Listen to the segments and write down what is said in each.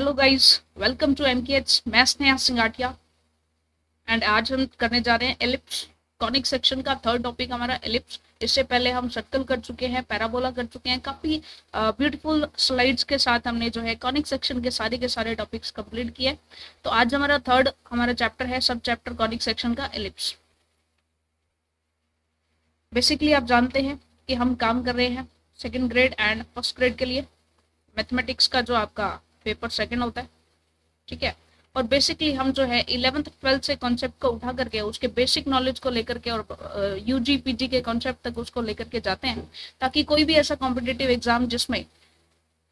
Hello guys, welcome to MKH. मैं Sneha सिंगाटिया and आज हम करने जा रहे हैं एलिप्स कॉनिक सेक्शन का थर्ड टॉपिक हमारा एलिप्स। इससे पहले हम सर्कल कर चुके हैं, पैराबोला कर चुके हैं। काफी ब्यूटीफुल स्लाइड्स के साथ हमने जो है कॉनिक सेक्शन के सारे टॉपिक्स कंप्लीट किए। तो आज हमारा चैप्टर है सब चैप्टर कॉनिक सेक्शन का एलिप्स। बेसिकली आप जानते हैं कि हम काम कर रहे हैं second grade and first grade के लिए। मैथमेटिक्स का जो आपका पेपर सेकेंड होता है, ठीक है। और बेसिकली हम जो है 11th 12th से कॉन्सेप्ट को उठा करके उसके बेसिक नॉलेज को लेकर के और यूजी पीजी के कॉन्सेप्ट तक उसको लेकर के जाते हैं, ताकि कोई भी ऐसा कॉम्पिटिटिव एग्जाम जिसमें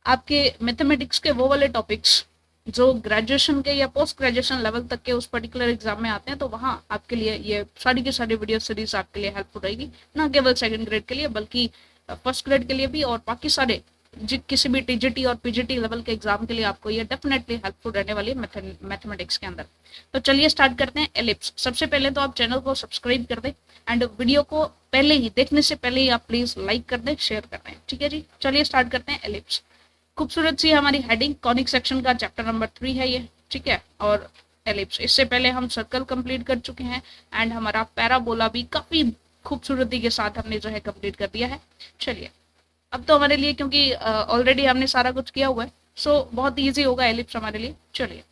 आपके मैथमेटिक्स के वो वाले टॉपिक्स जो ग्रेजुएशन के या पोस्ट ग्रेजुएशन लेवल तक के उस पर्टिकुलर एग्जाम में आते हैं, तो वहाँ आपके लिए ये सारी की सारी वीडियो सीरीज आपके लिए हेल्पफुल रहेगी। ना केवल सेकंड ग्रेड के लिए बल्कि फर्स्ट ग्रेड के लिए भी, और बाकी सारे किसी भी टीजीटी और पीजीटी लेवल के एग्जाम के लिए आपको ये डेफिनेटली हेल्पफुल रहने वाली है मैथमेटिक्स के अंदर। तो चलिए स्टार्ट करते हैं एलिप्स। सबसे पहले तो आप चैनल को सब्सक्राइब कर दें एंड वीडियो को पहले ही देखने से पहले ही आप प्लीज लाइक कर दें, शेयर कर दें, ठीक है जी। चलिए स्टार्ट करते हैं एलिप्स। खूबसूरत सी हमारी हेडिंग कॉनिक सेक्शन का चैप्टर नंबर 3 है ये, ठीक है। और एलिप्स, इससे पहले हम सर्कल कंप्लीट कर चुके हैं एंड हमारा पैराबोला भी काफी खूबसूरती के साथ हमने जो है कंप्लीट कर दिया है। चलिए अब तो हमारे लिए, क्योंकि ऑलरेडी हमने सारा कुछ किया हुआ है, सो बहुत इजी होगा एलिप्स हमारे लिए। चलिए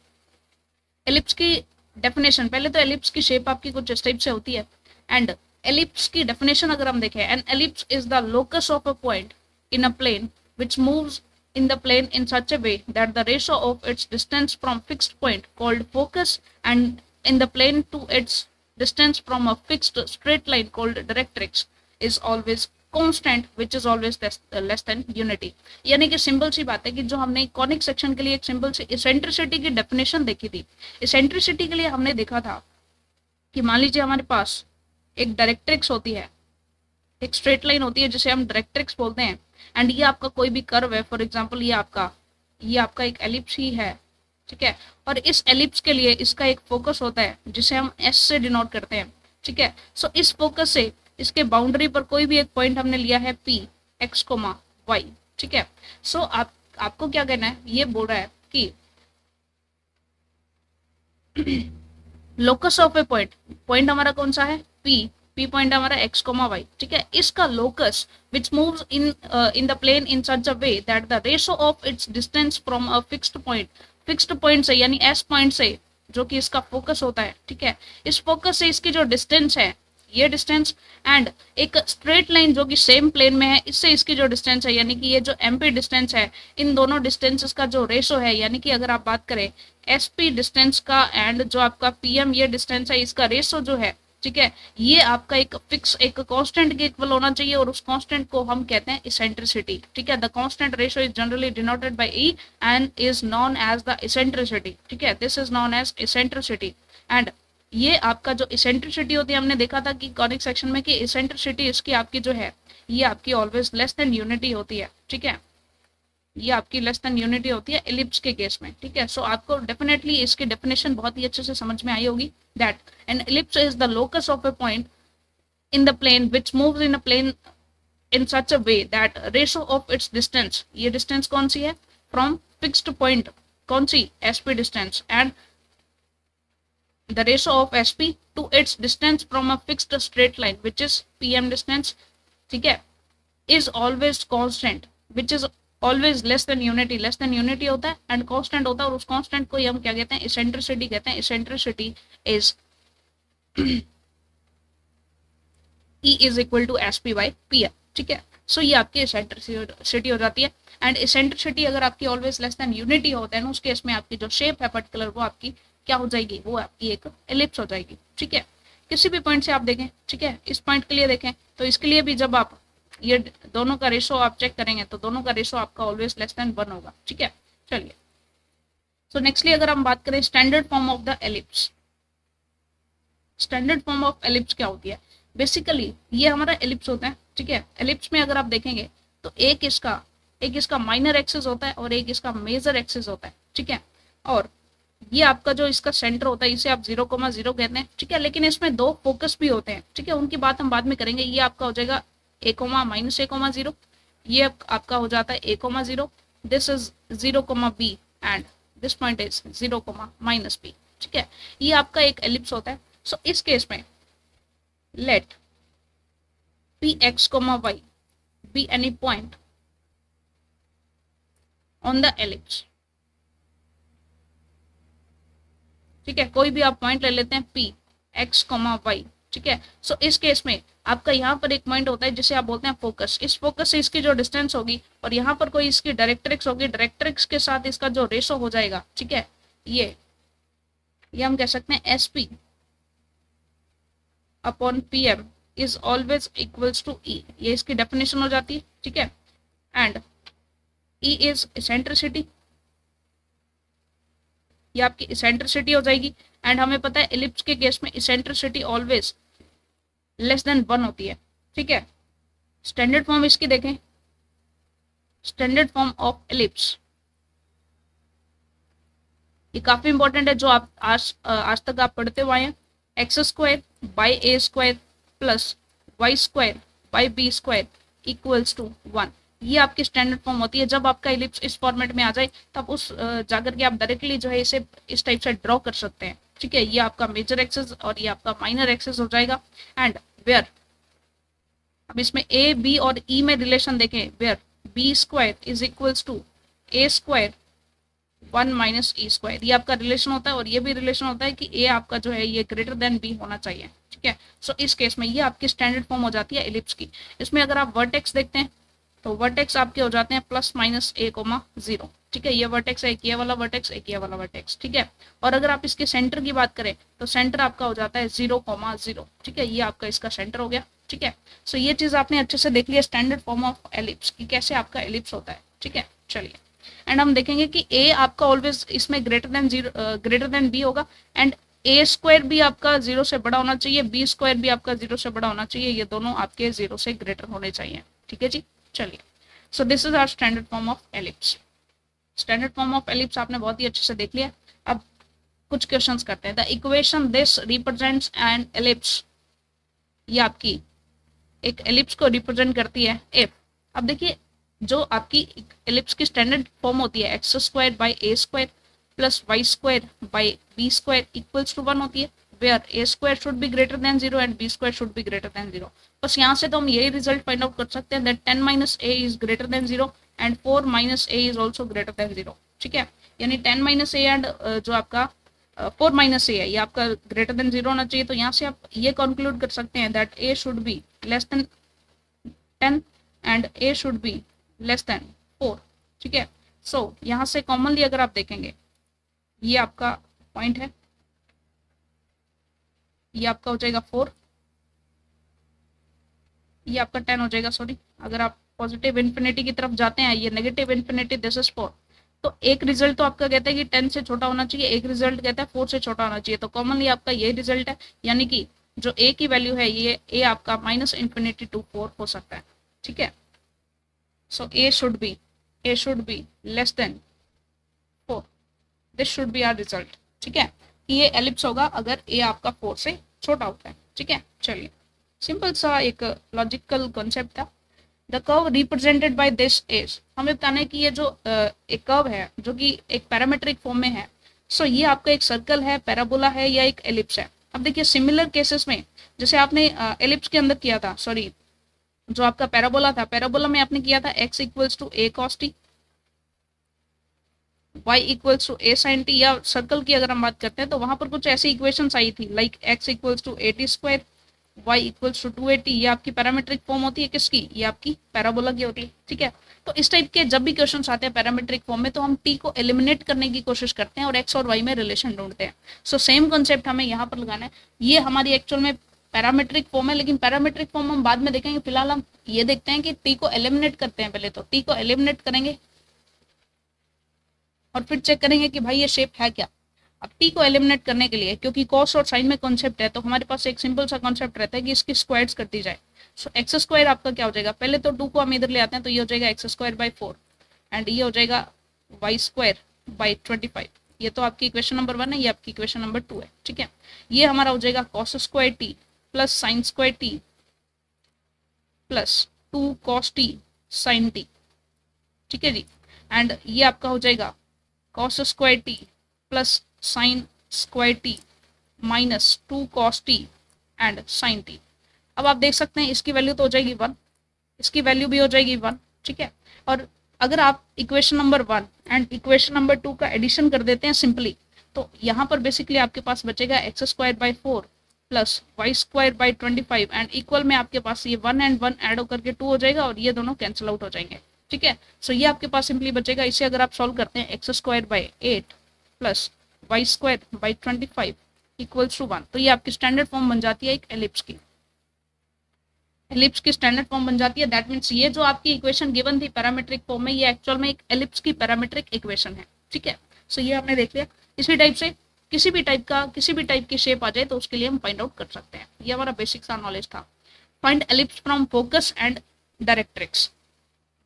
एलिप्स की डेफिनेशन, पहले तो एलिप्स की शेप आपकी कुछ इस टाइप से होती है एंड एलिप्स की डेफिनेशन अगर हम देखें, an ellipse is the locus of a point in a plane which moves in the plane in such a way that the ratio of its distance from fixed point called focus and in the plane to its distance from a fixed straight line called directrix is always constant which is always less than unity। यानी कि simple सी बात है कि जो हमने conic section के लिए एक सिंपल सी इसेंट्रिसिटी की डेफिनेशन देखी थी, इसेंट्रिसिटी के लिए हमने देखा था कि मान लीजिए हमारे पास एक डायरेक्ट्रिक्स होती है, एक स्ट्रेट लाइन होती है जिसे हम डायरेक्ट्रिक्स बोलते हैं, एंड ये आपका कोई भी कर्व है। फॉर एग्जांपल ये आपका एक एलिप्स ही है, ठीक है। और इस एलिप्स के लिए इसका एक फोकस होता है जिसे हम एस से डिनोट करते हैं, ठीक है। सो इस फोकस से इसके बाउंड्री पर कोई भी एक पॉइंट हमने लिया है पी एक्स कोमा वाई, ठीक है। सो आपको क्या कहना है, ये बोल रहा है कि लोकस ऑफ ए पॉइंट हमारा कौन सा है, पी पॉइंट हमारा एक्स कोमा वाई, ठीक है। इसका locus which moves in the plane in such a way that the ratio of its distance from a fixed point से, यानी एस पॉइंट से जो कि इसका फोकस होता है, ठीक है। इस फोकस से इसकी जो डिस्टेंस है, ये डिस्टेंस, एंड एक स्ट्रेट लाइन जो कि सेम प्लेन में है, इससे इसकी जो डिस्टेंस है, यानी कि ये जो एमपी डिस्टेंस है, इन दोनों डिस्टेंसेस का जो रेशो है, यानी कि अगर आप बात करें एसपी डिस्टेंस का एंड जो आपका पीएम ये डिस्टेंस है, इसका रेशो जो है, ठीक है, ये आपका एक फिक्स एक कांस्टेंट के इक्वल होना चाहिए, और उस कांस्टेंट को हम कहते हैं इसेंट्रिसिटी, ठीक है। The constant ratio is generally denoted by E and is known as the eccentricity, ठीक है। This is known as eccentricity. And ये आपका जो इसेंट्रिसिटी होती है, हमने देखा था कि कॉनिक सेक्शन में कि इसेंट्रिसिटी इसकी आपकी जो है, ये आपकी ऑलवेज लेस देन यूनिटी होती है, ठीक है। ये आपकी लेस देन यूनिटी होती है एलिप्स के केस में, ठीक है। सो आपको डेफिनेटली इसकी डेफिनेशन बहुत ही अच्छे से समझ में आई होगी, that N ellipse is the locus of a point in the plane which moves in a plane in such a way that ratio of its distance, ये distance कौन सी है, from fixed point, कौन सी, sp distance, and the ratio of sp to its distance from a fixed straight line which is pm distance, ठीक है, is always constant which is always less than unity होता है and constant होता है, और उस constant को ही हम क्या कहते हैं, eccentricity कहते हैं। eccentricity is E is equal to S P by P M, ठीक है। सो ये आपकी इसेंट्रिसिटी हो जाती है, एंड इसेंट्रिसिटी अगर आपकी ऑलवेज लेस देन यूनिटी होता है ना, उस केस में आपकी जो शेप है पर्टिकुलर, वो आपकी क्या हो जाएगी, वो आपकी एक एलिप्स हो जाएगी, ठीक है। किसी भी पॉइंट से आप देखें, ठीक है, इस पॉइंट के लिए देखें तो इसके लिए भी जब आप ये दोनों का रेशो आप चेक करेंगे तो दोनों का रेशो आपका ऑलवेज लेस देन 1 होगा, ठीक है। चलिए सो नेक्स्टली अगर हम बात करें standard form of the ellipse, standard form of ellipse क्या होती है, बेसिकली ये हमारा एलिप्स होता है, ठीक है। एलिप्स में अगर आप देखेंगे तो एक इसका माइनर एक्सिस होता है और एक इसका मेजर एक्सिस होता है, ठीक है। और ये आपका जो इसका सेंटर होता है, इसे आप 0,0 कहते हैं, ठीक है। लेकिन इसमें 2 फोकस भी होते हैं, ठीक है, उनकी बात हम बाद में करेंगे। ये आपका हो जाएगा a,-a,0, ये आपका हो जाता है a,0, this is 0,b and this point is 0, -b। ठीक है, ये आपका एक एलिप्स होता है। सो इस केस में late px, y be any point on the ellipse। ठीक है, कोई भी आप पॉइंट ले लेते हैं p x, y। ठीक है, सो इस केस में आपका यहाँ पर एक पॉइंट होता है जिसे आप बोलते हैं फोकस। इस फोकस से इसकी जो डिस्टेंस होगी और यहाँ पर कोई इसकी डायरेक्ट्रिक्स होगी, डायरेक्ट्रिक्स के साथ इसका जो रेशो हो जाएगा, ठीक है, ये हम कह सकते हैं SP upon PM is always equals to E। ये इसकी डेफिनेशन हो जाती है। ठीक है, एंड E इज इसेंट्रिसिटी, ये आपकी इसेंट्रिसिटी हो जाएगी। एंड हमें पता है एलिप्स के केस में इसेंट्रिसिटी ऑलवेज लेस देन 1 होती है। ठीक है, स्टैंडर्ड फॉर्म इसकी देखें, स्टैंडर्ड फॉर्म ऑफ एलिप्स, ये काफी इंपॉर्टेंट है जो आप आज तक आप पढ़ते हुए हैं। x² by a² plus y² by b² equals to 1। ये आपकी स्टैंडर्ड फॉर्म होती है। जब आपका एलिप्स इस फॉर्मेट में आ जाए तब उस जाकर के आप डायरेक्टली जो है इसे इस टाइप से ड्रॉ कर सकते हैं। ठीक है, ये आपका मेजर एक्सेस और ये आपका माइनर एक्सेस हो जाएगा। एंड वेयर अब इसमें a, b और e में रिलेशन देखें, where b² is equals to a² 1 minus e², ये आपका रिलेशन होता है। और ये भी रिलेशन होता है कि a आपका जो है ये ग्रेटर देन b होना चाहिए। ठीक है, सो इस केस में ये आपकी स्टैंडर्ड फॉर्म हो जाती है एलिप्स की। इसमें अगर आप वर्टेक्स देखते हैं तो वर्टेक्स आपके हो जाते हैं +-a, 0। ठीक है, ये वर्टेक्स है, एक ये वाला वर्टेक्स, एक ये वाला वर्टेक्स। ठीक है, और अगर आप इसके सेंटर की बात करें तो सेंटर आपका हो जाता है 0, 0। ठीक है, ये आपका इसका सेंटर हो गया। ठीक है, सो ये चीज आपने अच्छे से देख लिया स्टैंडर्ड फॉर्म ऑफ एलिप्स की, कैसे आपका एलिप्स होता है। ठीक है, चलिए, एंड हम देखेंगे कि a आपका ऑलवेज इसमें ग्रेटर देन b होगा। एंड a² भी आपका 0 से बड़ा होना चाहिए, b² भी आपका 0 से बड़ा होना चाहिए, ये दोनों आपके 0 से ग्रेटर होने चाहिए। ठीक है जी, चलिए, so this is our standard form of ellipse. Standard form of ellipse आपने बहुत ही अच्छे से देख लिया। अब कुछ क्वेश्चंस करते हैं। The equation this represents an ellipse, ये आपकी एक एलिप्स को रिप्रेजेंट करती है इफ, अब देखिए जो आपकी एलिप्स की स्टैंडर्ड फॉर्म होती है x² by a² plus y² by b² equals to 1 होती है, where a² should be greater than 0 and b² should be greater than 0। बस यहाँ से तो हम यही रिजल्ट फाइंड आउट कर सकते हैं that 10 - a is greater than 0 and 4 - a is also greater than 0। ठीक है, यानी 10 - a एंड जो आपका 4 - a है ये आपका ग्रेटर देन 0 होना चाहिए। तो यहाँ से आप ये कंक्लूड कर सकते हैं that a should be less than 10 and a should be less than 4। ठीक है, सो यहाँ से कॉमनली अगर आप देखेंगे ये आपका पॉइंट है, ये आपका हो जाएगा 4, ये आपका 10 हो जाएगा। सॉरी, अगर आप पॉजिटिव इन्फिनिटी की तरफ जाते हैं, ये नेगेटिव इन्फिनिटी, दिस इज 4। तो एक रिजल्ट तो आपका कहता है कि 10 से छोटा होना चाहिए, एक रिजल्ट कहता है 4 से छोटा होना चाहिए। तो कॉमनली आपका यही रिजल्ट है, यानी कि जो a की वैल्यू है ये a आपका -∞ to 4 हो सकता है। ठीक है, so a should be less than 4, this should be our result। ठीक है, ये एलिप्स होगा अगर a आपका 4 से छोटा होता है। ठीक है, चलिए, सिंपल सा एक लॉजिकल कॉन्सेप्ट था। The curve represented by this is, हमें बताना है कि ये जो एक कर्व है जो कि एक पैरामीट्रिक फॉर्म में है, सो ये आपका एक सर्कल है, पैराबोला है या एक एलिप्स है। अब देखिए सिमिलर केसेस में जैसे आपने एलिप्स के अंदर किया था, सॉरी जो आपका पैराबोला था, पैराबोला में आपने किया था x equals to a cos t, y equals to a sin t, या सर्कल की अगर हम बात करते हैं तो वहां पर कुछ ऐसी इक्वेशंस आई थी like x equals to at², y equals to 2at। ये आपकी पैरामीट्रिक फॉर्म होती है किसकी, ये आपकी पैराबोला की होती है। ठीक है, तो इस टाइप के जब भी क्वेश्चन आते हैं पैरामीट्रिक फॉर्म में तो हम t को एलिमिनेट करने की कोशिश करते हैं और x और y में रिलेशन ढूंढते हैं। सो सेम कॉन्सेप्ट हमें यहाँ पर लगाना है। ये हमारी एक्चुअल में पैरामीट्रिक फॉर्म है, लेकिन पैरामीट्रिक फॉर्म हम बाद में देखेंगे। फिलहाल हम ये देखते हैं कि t को एलिमिनेट करते हैं। पहले तो t को एलिमिनेट करेंगे और फिर चेक करेंगे कि भाई ये शेप है क्या। अब t को एलिमिनेट करने के लिए, क्योंकि cos और sin में कॉन्सेप्ट है, तो हमारे पास एक सिंपल सा कॉन्सेप्ट रहता है कि इसकी स्क्वायर्स कर दी जाए। सो x² आपका क्या हो जाएगा, पहले तो 2 को हम इधर ले आते हैं तो ये हो जाएगा x² बाई 4 एंड ये हो जाएगा y² बाई 25। ये तो आपकी इक्वेशन नंबर 1 है, ये आपकी इक्वेशन नंबर 2 है। ठीक है, ये हमारा हो जाएगा cos² t plus sin² t plus 2 cos t sin t। ठीक है जी, एंड ये आपका हो जाएगा cos square T plus sine square T minus 2 cos T and sine T. अब आप देख सकते हैं इसकी वैल्यू तो हो जाएगी 1, इसकी वैल्यू भी हो जाएगी 1, ठीक है। और अगर आप equation number 1 and equation number 2 का एडिशन कर देते हैं सिंपली, तो यहाँ पर बेसिकली आपके पास बचेगा X square by 4 plus Y square by 25 and equal में आपके पास ये 1 एंड 1 ऐड होकर के 2 हो जाएगा और ये दोनों कैंसिल आउट हो जाएंगे, ठीक है। सो ये आपके पास सिंपली बचेगा। इसे अगर आप सॉल्व करते हैं X square by 8 plus Y square by 25 equals to 1, तो ये आपकी स्टैंडर्ड फॉर्म बन जाती है एक एलिप्स की। एलिप्स की स्टैंडर्ड फॉर्म बन जाती है। दैट मीन्स ये जो आपकी इक्वेशन गिवन थी पैरामीट्रिक फॉर्म में, ये एक्चुअल में एक एलिप्स की पैरामीट्रिक इक्वेशन है, ठीक है। सो ये आपने देख लिया। इसी टाइप से किसी भी टाइप की शेप आ जाए तो उसके लिए हम फाइंड आउट कर सकते हैं। ये हमारा बेसिक सा नॉलेज था। Find ellipse from focus and directrix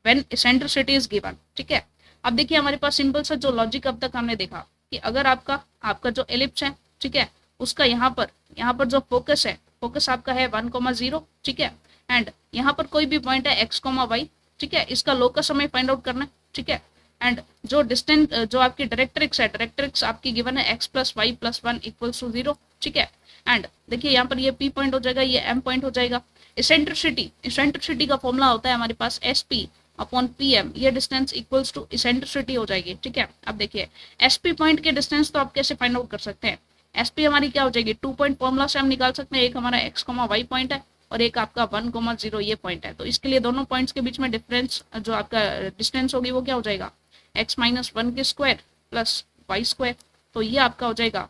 when eccentricity is given, ठीक है। अब देखिए हमारे पास सिंपल सा जो लॉजिक अब तक हमने देखा कि अगर आपका जो एलिप्स है, ठीक है, उसका यहाँ पर जो फोकस है, फोकस आपका है 1,0, ठीक है, एंड यहाँ पर कोई भी पॉइंट है x, y, ठीक है, इसका लोकस हमें फाइंड आउट करना है, ठीक है। एंड जो डिस्टेंस जो आपकी डायरेक्ट्रिक्स है, डायरेक्ट्रिक्स आपकी गिवन है x plus Y plus 1 equals to 0, ठीक है। एंड देखिए यहाँ पर ये p पॉइंट हो जाएगा, ये m पॉइंट हो जाएगा। इसेंट्रिसिटी का फॉर्मूला होता है हमारे पास sp अपॉन pm, ये डिस्टेंस इक्वल्स टू इसेंट्रिसिटी हो जाएगी, ठीक है। अब देखिए sp पॉइंट के डिस्टेंस तो आप कैसे फाइंड आउट कर सकते हैं। sp हमारी क्या हो जाएगी, 2 पॉइंट फॉर्मूला से हम निकाल सकते हैं। एक हमारा x, y पॉइंट है और एक आपका 1,0 ये पॉइंट है। तो इसके लिए दोनों पॉइंट्स के बीच में डिफरेंस जो आपका डिस्टेंस होगी वो क्या हो जाएगा, x माइनस 1 के स्क्वायर प्लस वाई स्क्वायर। तो ये आपका हो जाएगा,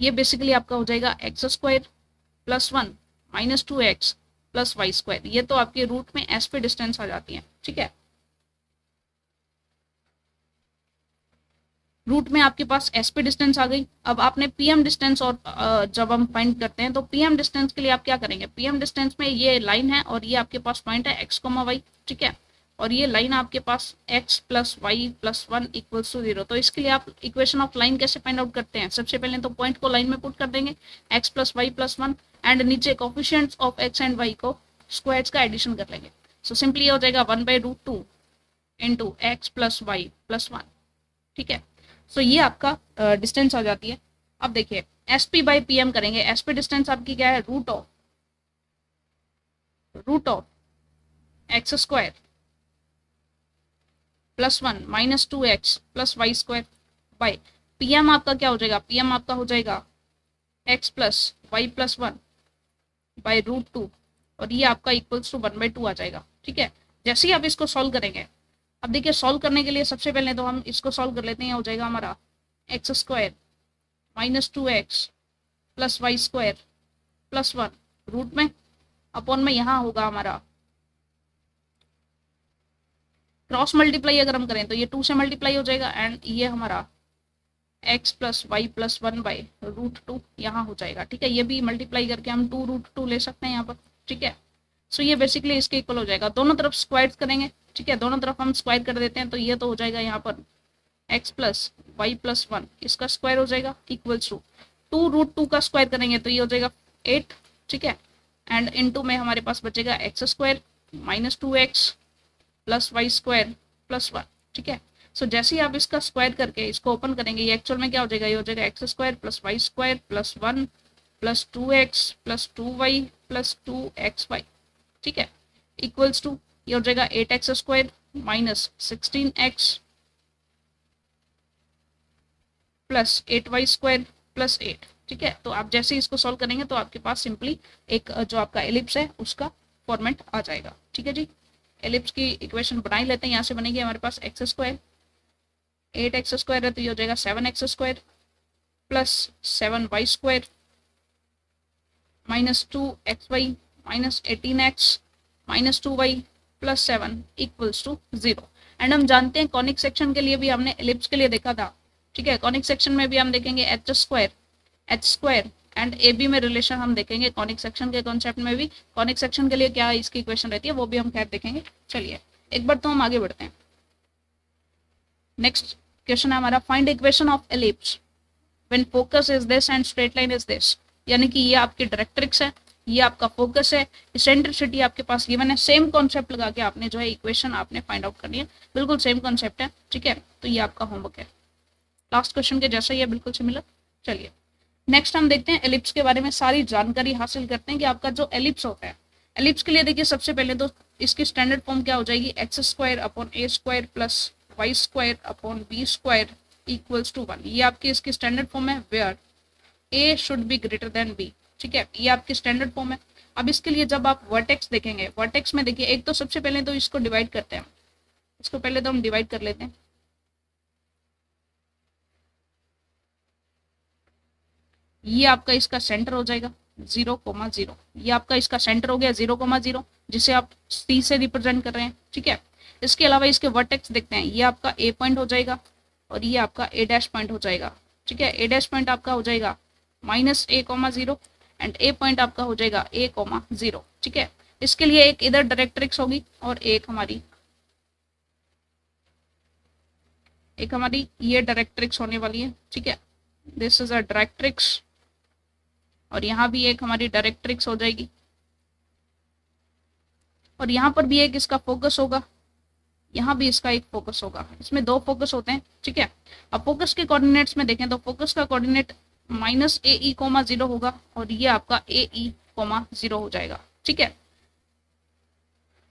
ये बेसिकली आपका हो जाएगा X square plus 1 minus 2x plus Y square. ये तो आपके रूट में s पे डिस्टेंस आ जाती है, ठीक है। रूट में आपके पास s पे डिस्टेंस आ गई। अब आपने pm डिस्टेंस और जब हम फाइंड करते हैं तो pm डिस्टेंस के लिए आप क्या करेंगे, pm डिस्टेंस में ये लाइन है और ये आपके पास पॉइंट है x, y, ठीक है, और ये लाइन आपके पास x plus Y plus 1 equals to 0। तो इसके लिए आप इक्वेशन ऑफ लाइन कैसे फाइंड आउट करते हैं, सबसे पहले तो पॉइंट को लाइन में पुट कर देंगे x plus Y plus 1 and नीचे coefficients of x and y को स्क्वायर्स का एडिशन कर लेंगे। सो सिंपली हो जाएगा 1/√2 into X plus Y plus 1, ठीक है। सो ये आपका डिस्टेंस आ जाती है। अब देखिए S P by P M करेंगे। एस पी डिस्टेंस आपकी क्या है, root of X square plus 1 minus 2x plus Y square by P M आपका क्या हो जाएगा, पी एम आपका हो जाएगा x plus Y plus 1 by √2 और ये आपका इक्वल्स टू 1/2 आ जाएगा, ठीक है। जैसे ही आप इसको सॉल्व करेंगे, अब देखिए सॉल्व करने के लिए सबसे पहले तो हम इसको सॉल्व कर लेते हैं। हो जाएगा हमारा X square minus 2x plus Y square plus 1 root में अपॉन में यहाँ होगा हमारा क्रॉस मल्टीप्लाई अगर हम करें तो ये 2 से मल्टीप्लाई हो जाएगा एंड ये हमारा x plus Y plus 1 by √2 यहाँ हो जाएगा, ठीक है। ये भी मल्टीप्लाई करके हम 2√2 ले सकते हैं यहाँ पर, ठीक है। सो ये बेसिकली इसके इक्वल हो जाएगा। दोनों तरफ स्क्वायर करेंगे, ठीक है, दोनों तरफ हम स्क्वायर कर देते हैं तो ये तो हो जाएगा यहाँ पर x प्लस वाई प्लस 1 इसका स्क्वायर हो जाएगा इक्वल्स टू 2√2 का स्क्वायर करेंगे तो ये हो जाएगा 8, ठीक है, एंड इनटू में हमारे पास बचेगा X square minus 2x plus Y square plus 1, ठीक है। सो जैसे ही आप इसका स्क्वायर करके इसको ओपन करेंगे, ये एक्चुअल में क्या हो जाएगा, ये हो जाएगा X square plus Y square plus 1 plus 2x plus 2y plus 2xy, ठीक है, इक्वल्स टू ये हो जाएगा 8x square minus 16x plus 8y square plus 8, ठीक है। तो आप जैसे ही इसको सॉल्व करेंगे तो आपके पास सिंपली एक जो आपका एलिप्स है उसका फॉर्मेट आ जाएगा, ठीक है जी। एलिप्स की इक्वेशन बना ही लेते हैं। यहाँ से बनेगी हमारे पास एक्स स्क्वायर 8x स्क्वायर है तो ये हो जाएगा 7x square plus 7y square minus 2xy minus 18x minus 2y plus 7 equals to 0। And हम जानते हैं कॉनिक सेक्शन के लिए भी हमने एलिप्स के लिए देखा था, ठीक है। कॉनिक सेक्शन में भी हम देखेंगे H square and A B में रिलेशन हम देखेंगे। कॉनिक सेक्शन के कॉन्सेप्ट में भी कॉनिक सेक्शन के लिए क्या इसकी इक्वेशन रहती है वो भी हम खैर देखेंगे। चलिए एक बार तो हम आगे बढ़ते हैं। नेक्स्ट क्वेश्चन है हमारा find equation of ellipse when focus is this and straight line is this. यानी कि ये आपकी डायरेक्ट्रिक्स है, ये आपका फोकस है, इसेंट्रिसिटी आपके पास गिवन है। सेम कॉन्सेप्ट लगा के आपने जो है इक्वेशन आपने फाइंड आउट करनी है, बिल्कुल सेम कॉन्सेप्ट है, ठीक है। तो ये आपका होमवर्क है, लास्ट क्वेश्चन के जैसा ही है, बिल्कुल सिमिलर। चलिए नेक्स्ट हम देखते हैं एलिप्स के बारे में सारी जानकारी हासिल करते हैं कि आपका जो एलिप्स होता है, एलिप्स के लिए देखिए सबसे पहले तो इसकी स्टैंडर्ड फॉर्म क्या हो जाएगी, X square upon A square plus Y square upon B square equals to 1। ये आपकी इसकी स्टैंडर्ड फॉर्म है, where A should be greater than B, ठीक है। ये आपकी स्टैंडर्ड फॉर्म है। अब इसके लिए जब आप वर्टेक्स देखेंगे, वर्टेक्स में देखिए एक तो सबसे पहले तो इसको डिवाइड करते हैं, इसको पहले तो हम डिवाइड कर लेते हैं। ये आपका इसका सेंटर हो जाएगा 0,0, ये आपका इसका सेंटर हो गया 0,0, जिसे आप सी से रिप्रेजेंट कर रहे हैं, ठीक है। इसके अलावा इसके वर्टेक्स देखते हैं, ये आपका ए पॉइंट हो जाएगा और ये आपका ए डैश पॉइंट हो जाएगा, ठीक है। ए डैश पॉइंट आपका हो जाएगा -a,0 एंड ए पॉइंट आपका हो जाएगा a,0, ठीक है। इसके लिए एक इधर डायरेक्ट्रिक्स होगी और एक हमारी ये डायरेक्ट्रिक्स होने वाली है, ठीक है। दिस इज अ डायरेक्ट्रिक्स और यहाँ भी एक हमारी डायरेक्ट्रिक्स हो जाएगी और यहाँ पर भी एक इसका फोकस होगा, यहाँ भी इसका एक फोकस होगा, इसमें दो फोकस होते हैं, ठीक है। अब फोकस के कोऑर्डिनेट्स में देखें तो फोकस का कोऑर्डिनेट -ae,0 होगा और ये आपका ae,0 हो जाएगा, ठीक है।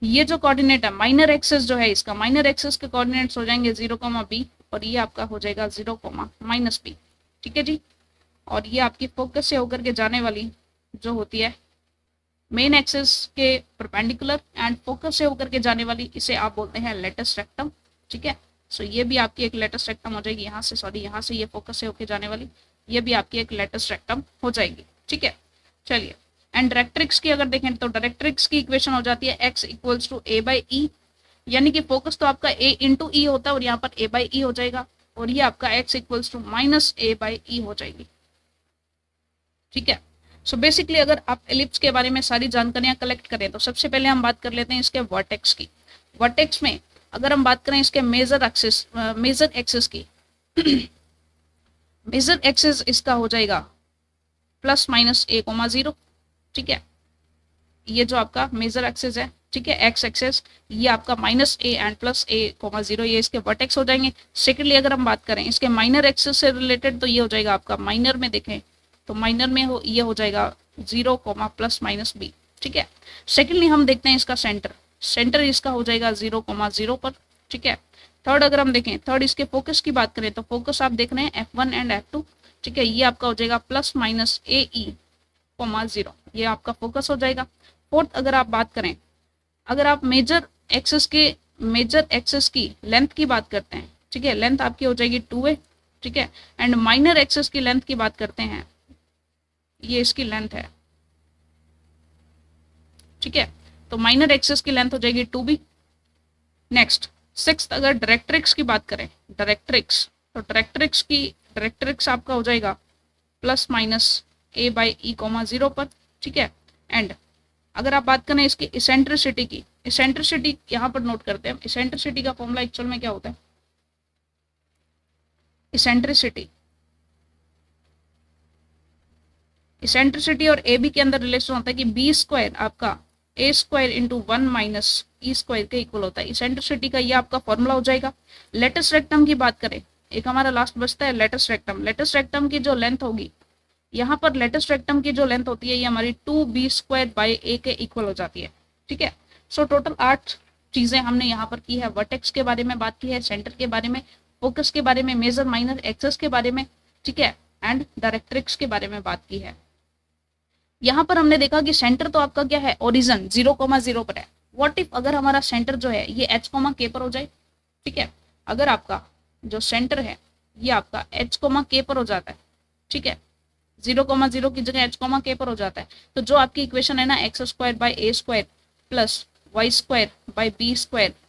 ये जो कोऑर्डिनेट है माइनर एक्सिस जो है, इसका माइनर एक्सिस के कोऑर्डिनेट्स हो जाएंगे 0,b और ये आपका हो जाएगा 0,-b, ठीक है जी। और ये आपकी फोकस से होकर के जाने वाली जो होती है मेन एक्सिस के परपेंडिकुलर एंड फोकस से होकर के जाने वाली, इसे आप बोलते हैं लेटस रेक्टम, ठीक है। सो ये भी आपकी एक लेटस रेक्टम हो जाएगी, यहाँ से सॉरी यहाँ से ये फोकस से होकर जाने वाली, ये भी आपकी एक लेटस रेक्टम हो जाएगी, ठीक है। चलिए एंड डायरेक्ट्रिक्स की अगर देखें तो डायरेक्ट्रिक्स की इक्वेशन हो जाती है x इक्वल्स टू a/e, यानी कि फोकस तो आपका a इंटू ई होता है और यहाँ पर a/e हो जाएगा और ये आपका x इक्वल्स टू -a/e हो जाएगी, ठीक है। सो बेसिकली अगर आप एलिप्स के बारे में सारी जानकारियां कलेक्ट करें तो सबसे पहले हम बात कर लेते हैं इसके वर्टेक्स की। वर्टेक्स में अगर हम बात करें इसके मेजर एक्सिस की मेजर एक्सिस इसका हो जाएगा +-a,0, ठीक है। ये जो आपका मेजर एक्सिस है, ठीक है, एक्स एक्सिस, ये आपका -a एंड +a,0 ये इसके वर्टेक्स हो जाएंगे। सेकेंडली अगर हम बात करें इसके माइनर एक्सिस से रिलेटेड तो ये हो जाएगा आपका माइनर में देखें तो माइनर में ये हो जाएगा 0, ±b, ठीक है। सेकेंडली हम देखते हैं इसका सेंटर इसका हो जाएगा 0,0 पर, ठीक है। थर्ड अगर हम देखें, थर्ड इसके फोकस की बात करें तो फोकस आप देख रहे हैं F1 एंड F2, ठीक है। ये आपका हो जाएगा +-ae,0, ये आपका फोकस हो जाएगा। फोर्थ अगर आप बात करें, अगर आप मेजर एक्सिस की लेंथ की बात करते हैं, ठीक है, लेंथ आपकी हो जाएगी 2a, ठीक है। एंड माइनर एक्सिस की लेंथ की बात करते हैं, ये इसकी लेंथ है, ठीक है। तो माइनर एक्सिस की लेंथ हो जाएगी 2b। नेक्स्ट सिक्स्थ अगर डायरेक्ट्रिक्स की बात करें, डायरेक्ट्रिक्स तो डायरेक्ट्रिक्स आपका हो जाएगा +-a/e,0 पर, ठीक है। एंड अगर आप बात करें इसकी इसेंट्रिसिटी की, इसेंट्रिसिटी यहाँ पर नोट करते हैं, इसेंट्रिसिटी का फॉर्मूला एक्चुअल में क्या होता है, इसेंट्रिसिटी और ए बी के अंदर रिलेशन होता है कि बी स्क्वायर आपका ए स्क्वायर इंटू 1 - ई स्क्वायर के इक्वल होता है। इसेंट्रिसिटी का ये आपका फॉर्मूला हो जाएगा। लेटस रेक्टम की बात करें, एक हमारा लास्ट बचता है लेटस रेक्टम की जो लेंथ होगी, यहाँ पर लेटस रेक्टम की जो लेंथ होती है ये हमारी 2b² के इक्वल हो जाती है, ठीक है। सो टोटल 8 चीजें हमने यहाँ पर की है। वर्टेक्स के बारे में बात की है, सेंटर के बारे में, फोकस के बारे में, मेजर माइनर एक्सेस के बारे में, ठीक है, एंड डायरेक्ट्रिक्स के बारे में बात की है। यहाँ पर हमने देखा कि सेंटर तो आपका क्या है, ओरिजिन 0,0 पर है। व्हाट इफ अगर हमारा सेंटर जो है ये h, k पर हो जाए, ठीक है। अगर आपका जो सेंटर है ये आपका h, k पर हो जाता है, ठीक है, 0,0 की जगह h, k पर हो जाता है, तो जो आपकी इक्वेशन है ना x² + a² + y²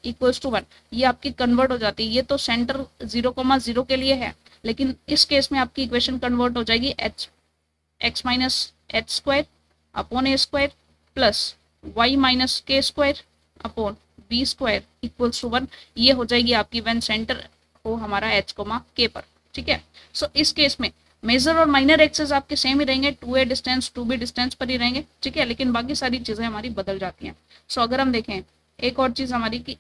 = 1, ये आपकी कन्वर्ट हो जाती है। ये तो सेंटर 0,0 के लिए है, लेकिन इस केस में आपकी इक्वेशन कन्वर्ट हो जाएगी x h² upon a² + y - k² upon b² = 1। ये हो जाएगी आपकी व्हेन सेंटर हो हमारा h, k पर, ठीक है। सो इस केस में मेजर और माइनर एक्सेस आपके सेम ही रहेंगे, 2a डिस्टेंस 2b डिस्टेंस पर ही रहेंगे, ठीक है, लेकिन बाकी सारी चीजें हमारी बदल जाती हैं। सो अगर हम देखें एक और चीज हमारी कि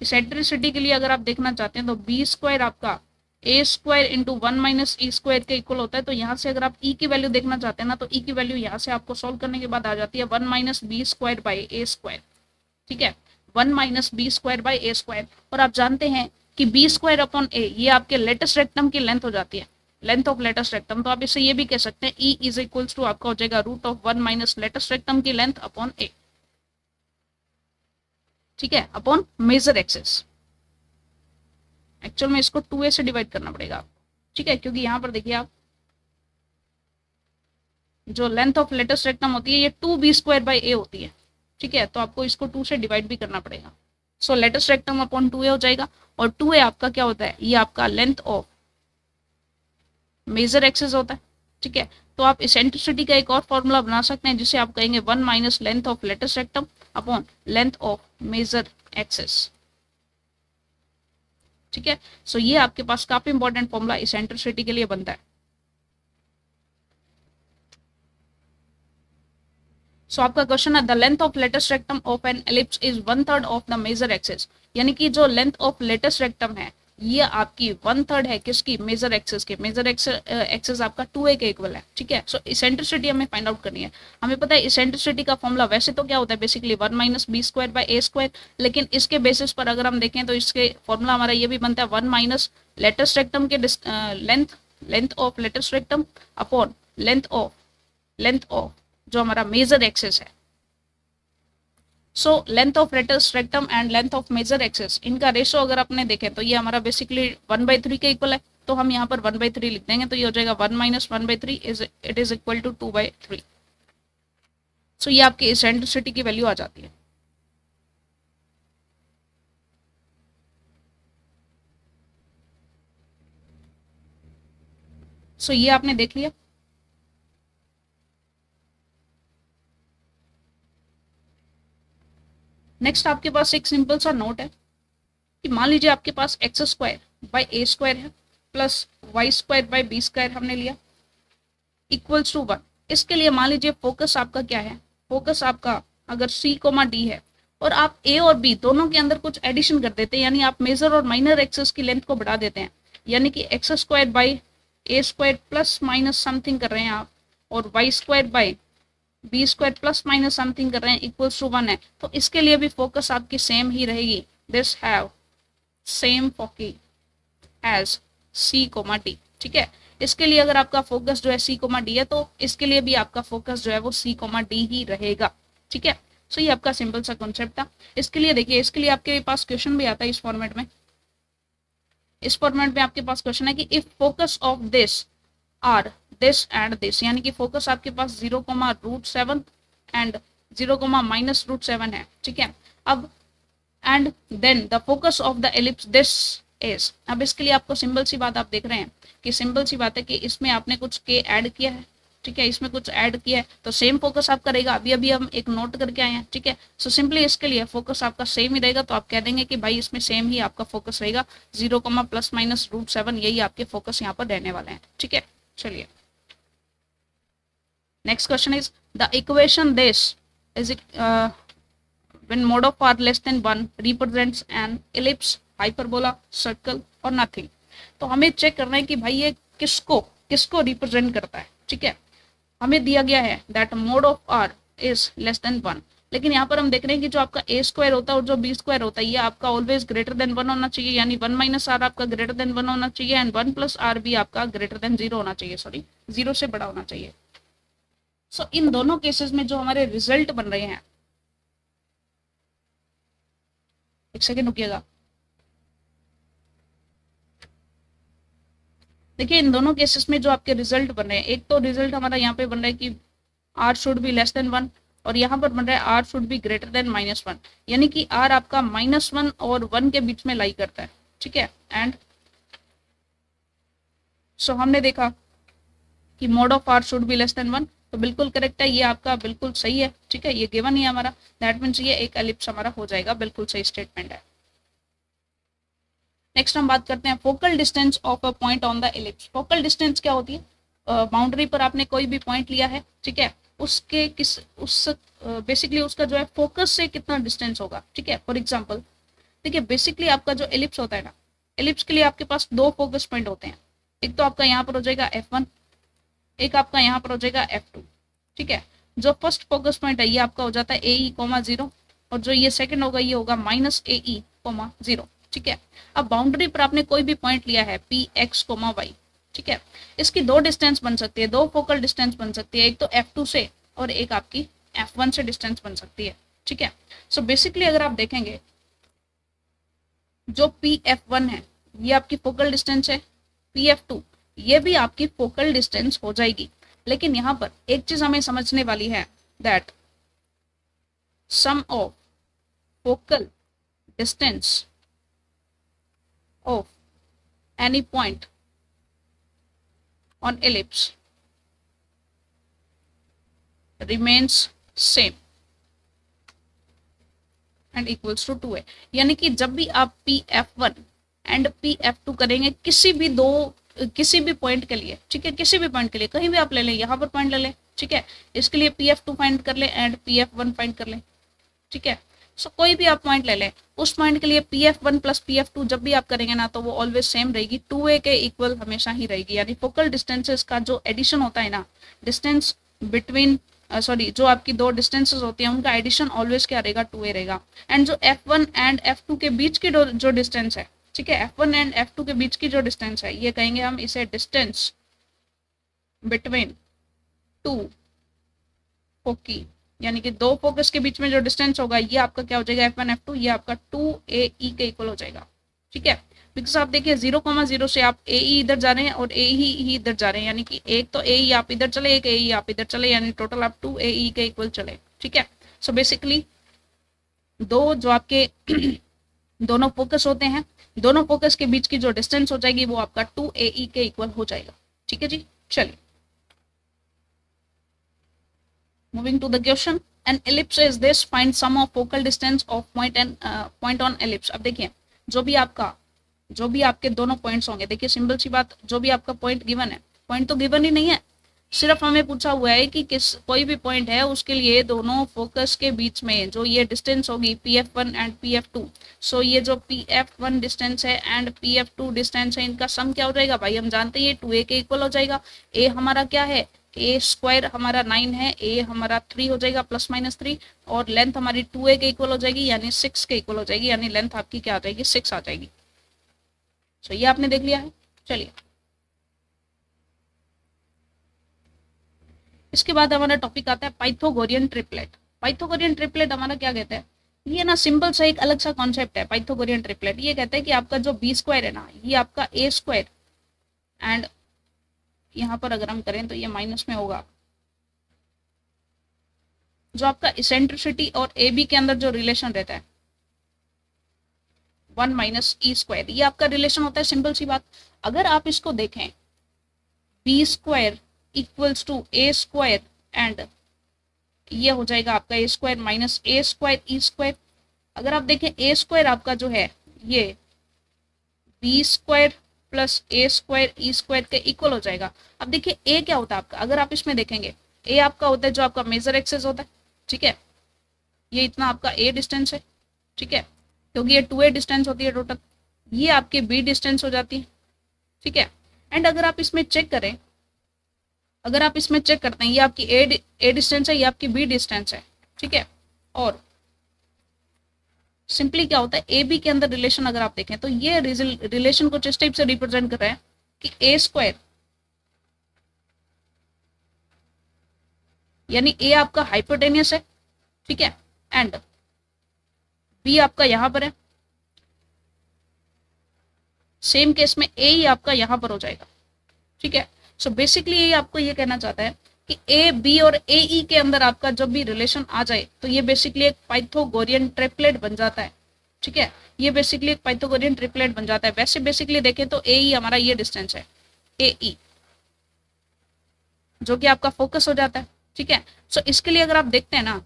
इसेंट्रिसिटी के लिए अगर आप देखना चाहते हैं तो बी स्क्वायर आपका ए स्क्वायर इंटू 1 - e² के इक्वल होता है। तो यहाँ से अगर आप ई की वैल्यू देखना चाहते हैं ना, तो ई की वैल्यू यहाँ से आपको सॉल्व करने के बाद आ जाती है 1 - b² बाई a², ठीक है, 1 - b² बाई a²। और आप जानते हैं कि b² अपॉन a ये आपके लेटेस्ट रेक्टम की लेंथ हो जाती है, लेंथ ऑफ लेटेस्ट रेक्टम। तो आप इसे ये भी कह सकते हैं e इज इक्वल्स टू आपका हो जाएगा √1 - लेटेस्ट रेक्टम की लेंथ अपॉन a, ठीक है, अपॉन मेजर एक्सेस। एक्चुअल में इसको 2a से डिवाइड करना पड़ेगा आपको, ठीक है, क्योंकि यहाँ पर देखिए आप जो लेंथ ऑफ लेटेस्ट रेक्टम होती है ये 2b² बाई a होती है, ठीक है, तो आपको इसको 2 से डिवाइड भी करना पड़ेगा। सो लेटेस्ट रेक्टम अपॉन 2a हो जाएगा, और 2a आपका क्या होता है, ये आपका लेंथ ऑफ मेजर एक्सेस होता है, ठीक है। तो आप इसेंट्रिसिटी का एक और फॉर्मूला बना सकते हैं जिसे आप कहेंगे 1 - length of latus rectum upon length of major axis, ठीक है। सो ये आपके पास काफी इंपॉर्टेंट फॉर्मूला इसेंट्रिसिटी के लिए बनता है। सो आपका क्वेश्चन है the length of latus rectum of an ellipse is 1/3 of the major axis, यानी कि जो लेंथ ऑफ लेटेस्ट रेक्टम है ये आपकी 1/3 है किसकी, मेजर एक्सेस के। मेजर एक्सेस आपका 2a के इक्वल है, ठीक है। सो इसेंट्रिसिटी हमें फाइंड आउट करनी है। हमें पता है इसेंट्रिसिटी का फॉर्मूला वैसे तो क्या होता है बेसिकली 1 - b² बाई a², लेकिन इसके बेसिस पर अगर हम देखें तो इसके फॉर्मूला हमारा ये भी बनता है 1 - लेटेस्ट रेक्टम के length of latus rectum upon length of जो हमारा मेजर एक्सेस है। So length of latus rectum and length of major axis इनका रेशो अगर आपने देखें तो ये हमारा बेसिकली 1/3 के इक्वल है, तो हम यहाँ पर 1/3 लिख देंगे, तो ये हो जाएगा 1 - 1/3 इट इज इक्वल टू 2/3। सो ये आपकी इसेंट्रिसिटी की वैल्यू आ जाती है। सो ये आपने देख लिया। नेक्स्ट आपके पास एक सिंपल सा नोट है कि मान लीजिए आपके पास x² बाई a² है प्लस y² बाई b² हमने लिया इक्वल्स टू 1। इसके लिए मान लीजिए फोकस आपका क्या है, फोकस आपका अगर c, d है और आप a और b दोनों के अंदर कुछ एडिशन कर देते हैं, यानी आप मेजर और माइनर एक्सेस की लेंथ को बढ़ा देते हैं, यानी कि x² by a² plus minus something कर रहे हैं आप, और y² by b² plus minus something कर रहे हैं इक्वल्स टू 1 है, तो इसके लिए भी फोकस आपकी सेम ही रहेगी। This have same foci as c, d, ठीक है। इसके लिए अगर आपका फोकस जो है c, d है तो इसके लिए भी आपका फोकस जो है वो c, d ही रहेगा, ठीक है। सो ये आपका सिंपल सा कॉन्सेप्ट था। इसके लिए देखिए, इसके लिए आपके पास क्वेश्चन भी आता है इस फॉर्मेट में। इस फॉर्मेट में आपके पास क्वेश्चन है कि if focus of this are this and this, यानी कि फोकस आपके पास 0, एंड 0, है, ठीक है। अब and then the focus of the ellipse this is, अब इसके लिए आपको सिंपल सी बात आप देख रहे हैं कि सिंपल सी बात है कि इसमें आपने कुछ के ऐड किया है, ठीक है, इसमें कुछ ऐड किया है तो सेम फोकस आपका रहेगा। अभी अभी हम एक नोट करके आए हैं, ठीक है। सो सिंपली इसके लिए फोकस आपका सेम ही रहेगा, तो आप कह देंगे कि भाई इसमें सेम ही आपका फोकस रहेगा, 0, ±√7 यही आपके फोकस यहाँ पर रहने वाले हैं, ठीक है। चलिए next question is the equation this is when mode of r less than 1 represents an ellipse, hyperbola, circle or nothing। तो हमें चेक करना है कि भाई ये किसको रिप्रेजेंट करता है, ठीक है। हमें दिया गया है that mode of r is less than 1, लेकिन यहाँ पर हम देख रहे हैं कि जो आपका a² होता है और जो b² होता है ये आपका ऑलवेज ग्रेटर देन 1 होना चाहिए, यानी 1 - r आपका ग्रेटर देन 1 होना चाहिए एंड 1 + r भी आपका ग्रेटर देन 0 होना चाहिए, सॉरी 0 से बड़ा होना चाहिए। सो इन दोनों केसेस में जो हमारे रिजल्ट बन रहे हैं, एक सेकेंड रुकिएगा, देखिए इन दोनों केसेस में जो आपके रिजल्ट बन रहे हैं, एक तो रिजल्ट हमारा यहाँ पे बन रहा है कि r should be less than 1 और यहाँ पर बन रहा है r should be greater then -1, यानी कि r आपका -1 और 1 के बीच में लाई करता है, ठीक है। एंड सो हमने देखा कि mode of r should be less than 1, तो बिल्कुल करेक्ट है, ये आपका बिल्कुल सही है, ठीक है, ये गिवन ही है हमारा, दैट मीन्स ये एक एलिप्स हमारा हो जाएगा, बिल्कुल सही स्टेटमेंट है। नेक्स्ट हम बात करते हैं focal distance of a point on the ellipse. Focal distance क्या होती है? बाउंड्री पर आपने कोई भी पॉइंट लिया है, ठीक है, उसके किस उस बेसिकली उसका जो है फोकस से कितना डिस्टेंस होगा, ठीक है। फॉर एग्जांपल देखिए, बेसिकली आपका जो एलिप्स होता है ना, एलिप्स के लिए आपके पास दो फोकस पॉइंट होते हैं। एक तो आपका यहाँ पर हो जाएगा F1, एक आपका यहाँ पर हो जाएगा F2, ठीक है। जो फर्स्ट फोकस पॉइंट है ये आपका हो जाता है AE,0, और जो ये सेकंड होगा ये होगा -AE,0, ठीक है। अब बाउंड्री पर आपने कोई भी पॉइंट लिया है PX,Y, ठीक है। इसकी दो डिस्टेंस बन सकती है, दो फोकल डिस्टेंस बन सकती है, एक तो F2 से और एक आपकी F1 से डिस्टेंस बन सकती है, ठीक है। सो बेसिकली अगर आप देखेंगे जो PF1 है ये आपकी फोकल डिस्टेंस है, PF2 ये भी आपकी फोकल डिस्टेंस हो जाएगी। लेकिन यहाँ पर एक चीज हमें समझने वाली है, that sum of focal distance of any point on ellipse remains same and equals to 2a। यानी कि जब भी आप PF1 एंड PF2 करेंगे किसी भी पॉइंट के लिए, ठीक है, किसी भी पॉइंट के लिए, कहीं भी आप ले लें, यहाँ पर पॉइंट ले लें, ठीक है, इसके लिए PF2 फाइंड कर लें एंड PF1 फाइंड कर लें, ठीक है। सो कोई भी आप पॉइंट ले लें, उस पॉइंट के लिए PF1 प्लस PF2 जब भी आप करेंगे ना तो वो ऑलवेज सेम रहेगी, 2a के इक्वल हमेशा ही रहेगी। यानी फोकल डिस्टेंसेस का जो एडिशन होता है ना, डिस्टेंस बिटवीन जो आपकी दो डिस्टेंसेस होती हैं उनका एडिशन ऑलवेज क्या रहेगा, 2a रहेगा। एंड जो F1 एंड F2 के बीच की जो डिस्टेंस है, ठीक है, F1 एंड F2 के बीच की जो डिस्टेंस है ये कहेंगे हम इसे डिस्टेंस बिटवीन टू फोकी, यानी कि दो फोकस के बीच में जो डिस्टेंस होगा ये आपका क्या हो जाएगा, F1 F2, ये आपका 2AE के इक्वल हो जाएगा, ठीक है। बिकॉज आप देखिए 0,0 से आप AE इधर जा रहे हैं और AE ही इधर जा रहे हैं, यानी कि एक तो AE आप इधर चले, एक AE आप इधर चले, यानी टोटल आप 2AE के इक्वल चले, ठीक है। सो बेसिकली दो जो आपके दोनों फोकस होते हैं, दोनों फोकस के बीच की जो डिस्टेंस हो जाएगी वो आपका 2AE के इक्वल हो जाएगा, ठीक है जी। चलिए moving to the question, an ellipse is this, find sum of focal distance of point on ellipse. अब देखिए जो भी आपके दोनों पॉइंट्स होंगे, देखिए सिंपल सी बात, जो भी आपका पॉइंट गिवन है, पॉइंट तो गिवन ही नहीं है, सिर्फ हमें पूछा हुआ है कि कोई भी पॉइंट है उसके लिए दोनों फोकस के बीच में जो ये डिस्टेंस होगी PF1 एंड PF2, सो ये जो PF1 डिस्टेंस है एंड PF2 डिस्टेंस है इनका सम क्या हो जाएगा भाई, हम जानते हैं 2a के इक्वल हो जाएगा। a हमारा क्या है, a² हमारा 9 है, a हमारा 3 हो जाएगा +-3, और लेंथ हमारी 2a के इक्वल हो जाएगी यानी 6 के इक्वल हो जाएगी, यानी लेंथ आपकी क्या आ जाएगी, 6 आ जाएगी। सो ये आपने देख लिया है। चलिए इसके बाद हमारा टॉपिक आता है पाइथागोरियन ट्रिपलेट। पाइथागोरियन ट्रिपलेट हमारा क्या कहता है, ये ना सिंपल सा एक अलग सा कॉन्सेप्ट है पाइथागोरियन ट्रिपलेट। ये कहता है कि आपका जो B² है ना, ये आपका A² एंड यहाँ पर अगर हम करें तो ये माइनस में होगा, जो आपका इसेंट्रिसिटी और AB के अंदर जो रिलेशन रहता है 1 - E², ये आपका रिलेशन होता है। सिंपल सी बात, अगर आप इसको देखें B² equals to A² and ये हो जाएगा आपका A² - A²E²। अगर आप देखें A² आपका जो है ये B² प्लस A²E² के इक्वल हो जाएगा। अब देखिए A क्या होता है आपका, अगर आप इसमें देखेंगे A आपका होता है जो आपका मेजर एक्सेस होता है, ठीक है, ये इतना आपका A डिस्टेंस है, ठीक है, क्योंकि ये 2A डिस्टेंस होती है टोटल, ये आपकी B डिस्टेंस हो जाती है, ठीक है। एंड अगर आप इसमें चेक करते हैं ये आपकी A डिस्टेंस है, ये आपकी B डिस्टेंस है, ठीक है। और सिंपली क्या होता है AB के अंदर रिलेशन अगर आप देखें तो ये रिलेशन को इस टाइप से रिप्रेजेंट कर रहा है कि A² यानी A आपका हाइपोटेनियस है, ठीक है, एंड B आपका यहां पर है। सेम केस में A ही आपका यहां पर हो जाएगा, ठीक है। सो बेसिकली ये आपको ये कहना चाहता है कि A, B और AE के अंदर आपका जब भी रिलेशन आ जाए तो ये बेसिकली एक पाइथागोरियन ट्रिपलेट बन जाता है, ठीक है। ये बेसिकली एक पाइथागोरियन ट्रिपलेट बन जाता है। वैसे बेसिकली देखें तो AE हमारा ये डिस्टेंस है AE, जो कि आपका फोकस हो जाता है, ठीक है। सो इसके लिए अगर आप देखते हैं ना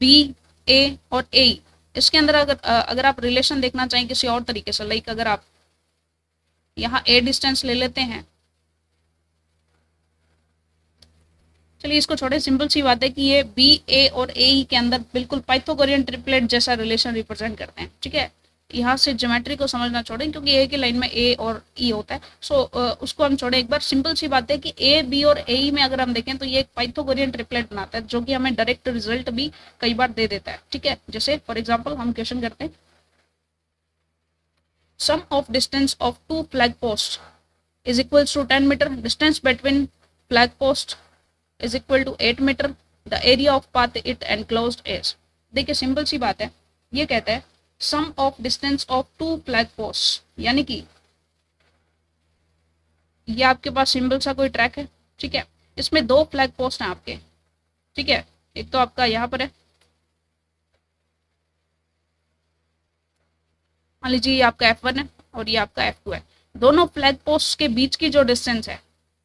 B, A और AE, इसके अंदर अगर आप रिलेशन देखना चाहें किसी और तरीके से, लाइक अगर आप यहाँ ए डिस्टेंस ले लेते हैं, चलिए इसको छोड़े, सिंपल सी बात है कि ये बी ए और ए ई के अंदर बिल्कुल पाइथागोरियन ट्रिपलेट जैसा रिलेशन रिप्रेजेंट करते हैं, ठीक है। यहाँ से ज्योमेट्री को समझना छोड़ें क्योंकि ए की लाइन में ए और ई होता है, सो उसको हम छोड़ें। एक बार सिंपल सी बात है कि ए बी और ए ई में अगर हम देखें तो ये एक पाइथागोरियन ट्रिपलेट बनाता है जो कि हमें डायरेक्ट रिजल्ट भी कई बार दे देता है, ठीक है। जैसे फॉर एग्जाम्पल हम क्वेश्चन करते हैं, sum of distance of two flag post is equal to 10 metre, distance between flag post is equal to 8 metre, the area of path it enclosed is। देखिए सिंपल सी बात है, ये कहता है sum of distance of two flag post, यानी कि ये आपके पास सिंपल सा कोई ट्रैक है, ठीक है। इसमें दो फ्लैग पोस्ट हैं आपके, ठीक है। एक तो आपका यहाँ पर है, मान लीजिए ये आपका F1 है और ये आपका F2 है। दोनों फ्लैग पोस्ट के बीच की जो डिस्टेंस है,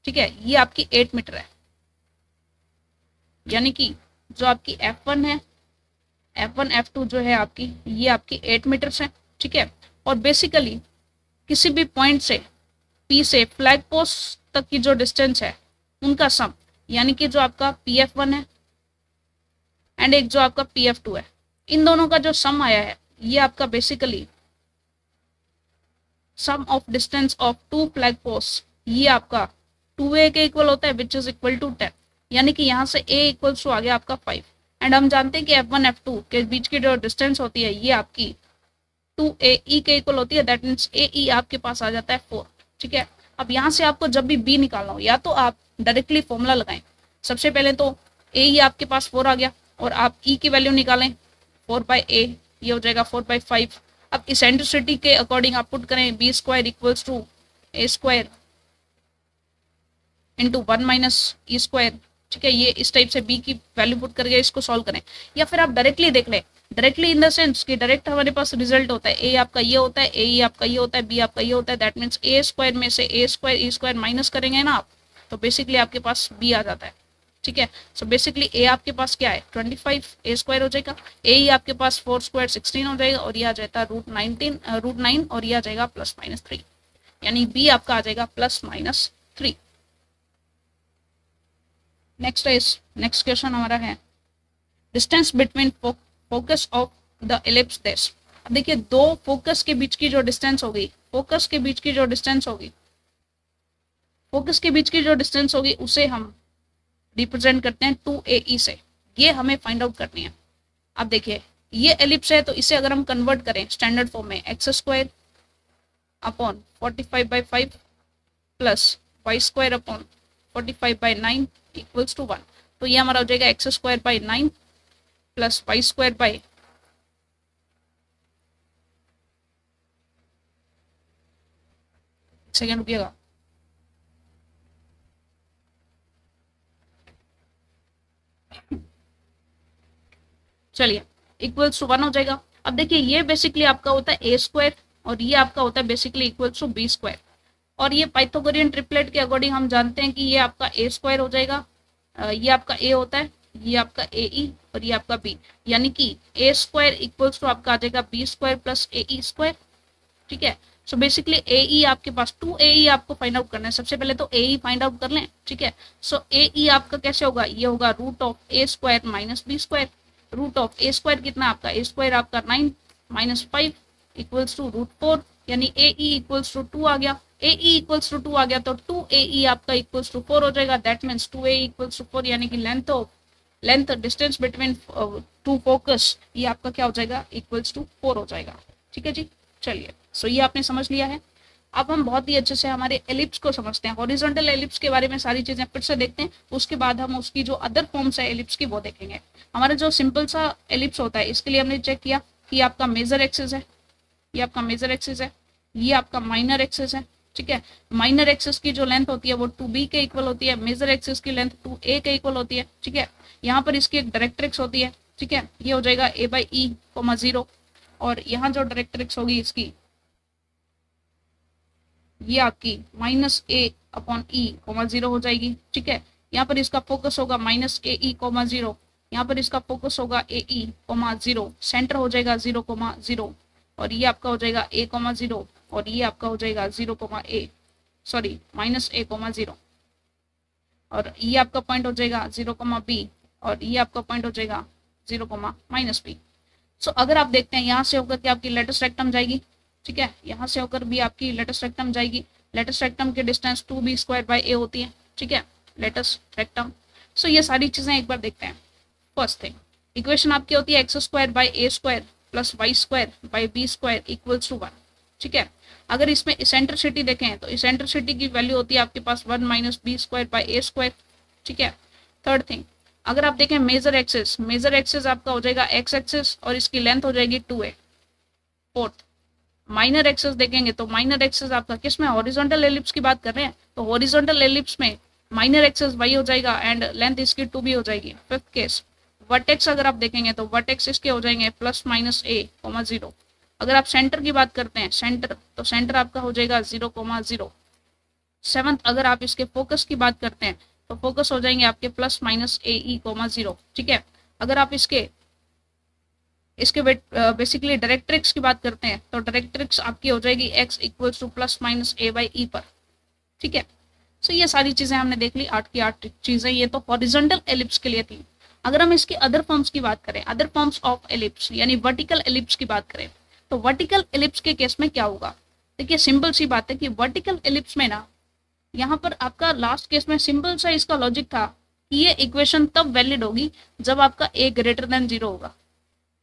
ठीक है, ये आपकी 8 मीटर है। यानी कि जो आपकी F1 है, F1 F2 जो है आपकी, ये आपकी 8 मीटर है, ठीक है। और बेसिकली किसी भी पॉइंट से P से फ्लैग पोस्ट तक की जो डिस्टेंस है उनका सम, यानी कि जो आपका PF1 है एंड एक जो आपका PF2 है, इन दोनों का जो सम आया है ये आपका basically sum of distance of two flag post, ये आपका 2a के इक्वल होता है विच इज इक्वल टू 10। यानी कि यहाँ से a इक्वल्स टू आ गया आपका 5 एंड हम जानते हैं कि F1 F2 के बीच की जो डिस्टेंस होती है ये आपकी 2ae के इक्वल होती है, दैट मीन्स ae आपके पास आ जाता है 4, ठीक है। अब यहाँ से आपको जब भी b निकालना हो, या तो आप डायरेक्टली फॉर्मूला लगाएं, सबसे पहले तो ae आपके पास 4 आ गया और आप e की वैल्यू निकालें 4/a, ये हो जाएगा 4/5। अब इसेंट्रिसिटी के अकॉर्डिंग आप पुट करें b square equals to a square into 1 minus E square, ठीक है। ये इस टाइप से b की वैल्यू पुट करके इसको सॉल्व करें, या फिर आप डायरेक्टली देख लें, डायरेक्टली इन द सेंस कि डायरेक्ट हमारे पास रिजल्ट होता है a आपका ये होता है, a आपका ये होता है, b आपका ये होता है, दैट मीन्स a स्क्वायर में से a square E square minus करेंगे ना आप, तो बेसिकली आपके पास b आ जाता है, ठीक है। सो बेसिकली a आपके पास क्या है 25, a स्क्वायर हो जाएगा, a आपके पास 4 स्क्वायर 16 हो जाएगा और ये आ जाता है √9 और ये आ जाएगा +-3, यानी b आपका आ जाएगा +-3। नेक्स्ट क्वेश्चन हमारा है distance between focus of the ellipse this. अब देखिए दो फोकस के बीच की जो डिस्टेंस होगी, फोकस के बीच की जो डिस्टेंस होगी उसे हम रिप्रेजेंट करते हैं 2ae से, ये हमें फाइंड आउट करनी है। अब देखिए ये एलिप्स है तो इसे अगर हम कन्वर्ट करें स्टैंडर्ड फॉर्म में x² upon 45/5 plus y² upon 45/9 equals to 1, तो ये हमारा हो जाएगा x²/9 प्लस y² सेकेंड रुकिएगा, चलिए इक्वल्स टू 1 हो जाएगा। अब देखिए ये बेसिकली आपका होता है a² और ये आपका होता है बेसिकली इक्वल्स टू b², और ये पाइथागोरियन ट्रिपलेट के अकॉर्डिंग हम जानते हैं कि ये आपका a² हो जाएगा, ये आपका a होता है, ये आपका ae और ये आपका b, यानी कि a² इक्वल्स टू आपका आ जाएगा b² प्लस ae², ठीक है। सो बेसिकली ae आपके पास 2ae आपको फाइंड आउट करना है, सबसे पहले तो ae फाइंड आउट कर लें, ठीक है। सो ae आपका कैसे होगा, ये होगा √a² माइनस b², √a² कितना आपका a² आपका 9 माइनस 5 इक्वल्स टू √4, यानी ae इक्वल्स टू 2 आ गया, ae इक्वल्स टू 2 आ गया तो 2ae आपका इक्वल्स टू 4 हो जाएगा, that means 2ae equals to 4, यानी कि length distance between two focus ये आपका क्या हो जाएगा इक्वल्स टू 4 हो जाएगा, ठीक है जी। चलिए सो ये आपने समझ लिया है। अब हम बहुत ही अच्छे से हमारे एलिप्स को समझते हैं, हॉरिजॉन्टल एलिप्स के बारे में सारी चीजें फिर से देखते हैं, उसके बाद हम उसकी जो अदर फॉर्म्स है एलिप्स की वो देखेंगे। हमारा जो सिंपल सा एलिप्स होता है इसके लिए हमने चेक किया कि आपका मेजर एक्सिस है, ये आपका मेजर एक्सिस है, ये आपका माइनर एक्सिस है, ठीक है। माइनर एक्सिस की जो लेंथ होती है वो 2b के इक्वल होती है, मेजर एक्सिस की लेंथ 2a के इक्वल होती है, ठीक है। यहाँ पर इसकी एक डायरेक्ट्रिक्स होती है, ठीक है, ये हो जाएगा a/e, 0, और यहाँ जो डायरेक्ट्रिक्स होगी इसकी ये आपकी -a/e, 0 हो जाएगी, ठीक है। यहाँ पर इसका फोकस होगा -ae, 0 यहाँ पर इसका फोकस होगा ए ई कोमा 0, सेंटर हो जाएगा 0,0, और ये आपका हो जाएगा a,0, और ये आपका हो जाएगा 0,a, सॉरी -a,0, और ये आपका पॉइंट हो जाएगा 0,b, और ये आपका पॉइंट हो जाएगा 0,-b। सो अगर आप देखते हैं यहाँ से होकर के आपकी लेटेस्ट रेक्टम जाएगी, ठीक है, यहाँ से होकर भी आपकी लेटेस्ट रेक्टम जाएगी। लेटेस्ट रेक्टम की डिस्टेंस 2b² होती है, ठीक है, लेटेस्ट रेक्टम। सो ये सारी चीजें एक बार देखते हैं। फर्स्ट थिंग, इक्वेशन आपकी होती है x² plus y² equals to 1, ठीक है। अगर इसमें इसेंट्रिसिटी देखें तो इसेंट्रिसिटी की वैल्यू होती है आपके पास 1 - b²/a², ठीक है। थर्ड थिंग, अगर आप देखें मेजर एक्सिस आपका हो जाएगा x एक्सिस और इसकी लेंथ हो जाएगी 2a। फोर्थ, माइनर एक्सिस देखेंगे तो माइनर एक्सिस आपका किस में, हॉरिजॉन्टल एलिप्स की बात कर रहे हैं, तो हॉरिजॉन्टल एलिप्स में माइनर एक्सिस y हो जाएगा एंड लेंथ इसकी 2b हो जाएगी। फिफ्थ केस, वर्टेक्स अगर आप देखेंगे तो वर्टेक्स इसके हो जाएंगे +-a,0। अगर आप सेंटर की बात करते हैं, सेंटर, तो सेंटर आपका हो जाएगा 0,0। सेवंथ, अगर आप इसके फोकस की बात करते हैं तो फोकस हो जाएंगे आपके +-ae,0, ठीक है। अगर आप इसके बेसिकली डायरेक्ट्रिक्स की बात करते हैं तो डायरेक्ट्रिक्स आपकी हो जाएगी x = +-a/e पर, ठीक है। सो ये सारी चीजें हमने देख ली, 8 की 8 चीजें, ये तो हॉरिजॉन्टल एलिप्स के लिए थी। अगर हम इसकी अदर फॉर्म्स की बात करें, अदर फॉर्म्स ऑफ एलिप्स यानी वर्टिकल एलिप्स की बात करें, तो वर्टिकल एलिप्स के केस में क्या होगा, देखिए सिंपल सी बात है कि वर्टिकल एलिप्स में ना, यहाँ पर आपका लास्ट केस में सिंपल सा इसका लॉजिक था कि ये इक्वेशन तब वैलिड होगी जब आपका a > 0 होगा,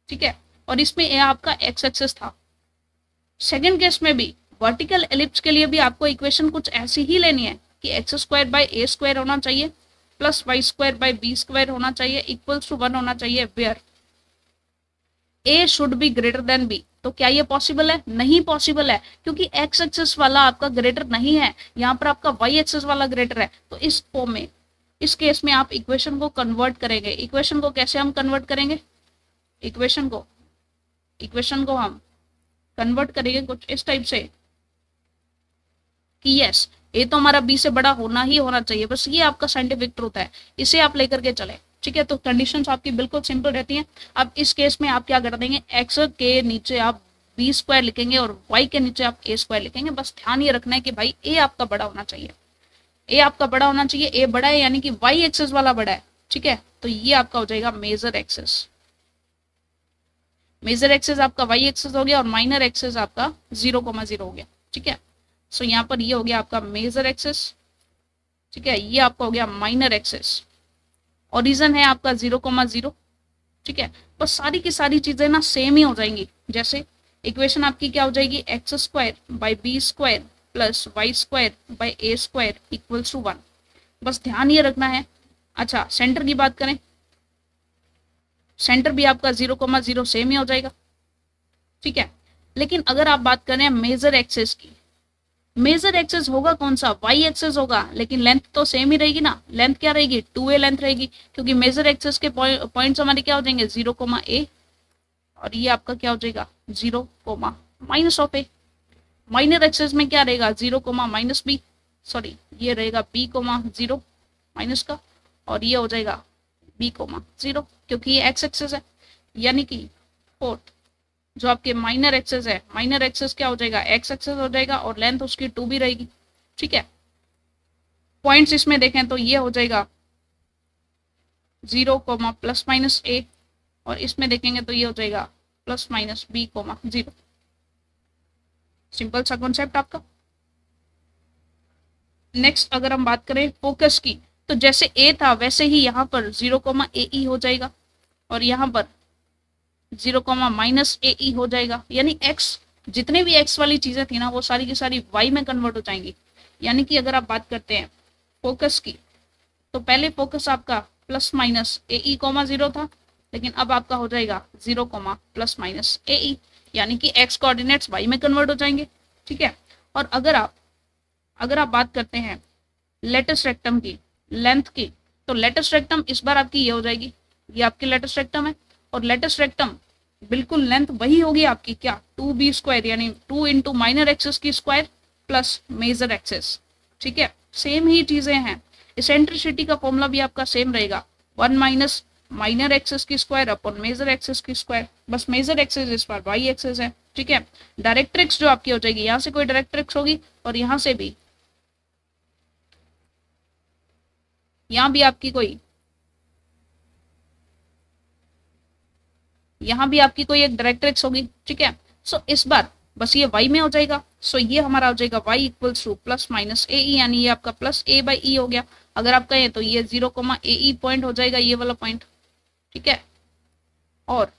ठीक है, और इसमें a आपका x एक्सिस था। सेकेंड केस में भी वर्टिकल एलिप्स के लिए भी आपको इक्वेशन कुछ ऐसी ही लेनी है कि x² होना चाहिए प्लस y² होना चाहिए इक्वल्स टू 1 होना चाहिए, where a should be greater than b। तो क्या ये पॉसिबल है? नहीं पॉसिबल है, क्योंकि x एक्सिस वाला आपका ग्रेटर नहीं है, यहाँ पर आपका y एक्सिस वाला ग्रेटर है। तो इस फॉर्म में, इस केस में आप इक्वेशन को कन्वर्ट करेंगे। इक्वेशन को कैसे हम कन्वर्ट करेंगे? इक्वेशन को हम कन्वर्ट करेंगे कुछ इस टाइप से कि यस, ए तो हमारा बी से बड़ा होना ही होना चाहिए, बस ये आपका साइंटिफिक ट्रूथ है, इसे आप लेकर के चले, ठीक है। तो कंडीशंस आपकी बिल्कुल सिंपल रहती हैं। अब इस केस में आप क्या कर देंगे, एक्स के नीचे आप b² लिखेंगे और y के नीचे आप a² लिखेंगे। बस ध्यान ये रखना है कि भाई a आपका बड़ा होना चाहिए, a आपका बड़ा होना चाहिए, a बड़ा है यानी कि y एक्सिस वाला बड़ा है, ठीक है। तो ये आपका हो जाएगा मेजर एक्सिस। मेजर एक्सिस आपका y एक्सिस हो गया और माइनर एक्सिस आपका 0,0 हो गया, ठीक है। सो यहाँ पर ये हो गया आपका मेजर एक्सिस, ठीक है, ये आपका हो गया माइनर एक्सिस। ओरिजिन है आपका 0,0, ठीक है। बस सारी की सारी चीजें ना सेम ही हो जाएंगी। जैसे इक्वेशन आपकी क्या हो जाएगी, x²/b² plus y²/a² equals to 1। बस ध्यान ये रखना है। अच्छा, सेंटर की बात करें, सेंटर भी आपका 0,0 सेम ही हो जाएगा, ठीक है। लेकिन अगर आप बात करें मेजर एक्सिस की, मेजर एक्सिस होगा कौन सा, y एक्सिस होगा, लेकिन लेंथ तो सेम ही रहेगी ना। लेंथ क्या रहेगी, 2a लेंथ रहेगी, क्योंकि मेजर एक्सिस के पॉइंट्स हमारे क्या हो जाएंगे, 0,a, और ये आपका क्या हो जाएगा 0,-a। माइनर एक्सिस में क्या रहेगा, 0,-b, सॉरी ये रहेगा b,0 माइनस का, और ये हो जाएगा b,0, क्योंकि ये x एक्सिस है। यानी कि फोर्थ जो आपके माइनर एक्सिस है, माइनर एक्सिस क्या हो जाएगा, x एक्सिस हो जाएगा और लेंथ उसकी 2 भी रहेगी, ठीक है। पॉइंट्स इसमें देखें तो ये हो जाएगा 0,+-a, और इसमें देखेंगे तो ये हो जाएगा +-b,0। सिंपल सा कॉन्सेप्ट आपका। नेक्स्ट अगर हम बात करें फोकस की, तो जैसे a था वैसे ही यहाँ पर 0,ae हो जाएगा और यहाँ पर 0,-ae हो जाएगा। यानी x, जितने भी x वाली चीजें थी ना वो सारी की सारी y में कन्वर्ट हो जाएंगी। यानी कि अगर आप बात करते हैं फोकस की, तो पहले फोकस आपका +-ae,0 था, लेकिन अब आपका हो जाएगा 0,+-ae, यानी कि x कोऑर्डिनेट्स y में कन्वर्ट हो जाएंगे, ठीक है। और अगर आप बात करते हैं लेटेस्ट रेक्टम की, लेंथ की, तो लेटेस्ट रेक्टम इस बार आपकी ये हो जाएगी, ये आपकी लेटेस्ट रेक्टम है, और लेटेस्ट रेक्टम बिल्कुल लेंथ वही होगी आपकी क्या, 2b², यानी 2 × माइनर एक्सिस की स्क्वायर प्लस मेजर एक्सिस, ठीक है। सेम ही चीजें हैं। इसेंट्रिसिटी का फॉर्मूला भी आपका सेम रहेगा, 1 माइनर एक्सिस की स्क्वायर अपॉन मेजर एक्सिस की स्क्वायर, बस मेजर एक्सिस इस बार वाई एक्सिस है, ठीक है। डायरेक्ट्रिक्स जो आपकी हो जाएगी, यहाँ से कोई डायरेक्ट्रिक्स होगी और यहाँ से भी, यहाँ भी आपकी कोई, यहाँ भी आपकी कोई एक डायरेक्ट्रिक्स होगी, ठीक है। सो इस बार बस ये y में हो जाएगा। सो ये हमारा हो जाएगा y equals to plus minus A E, यानी ये आपका प्लस ए बाई ई हो गया। अगर आप कहें तो ये 0, ए ई पॉइंट हो जाएगा, ये वाला पॉइंट, ठीक है। और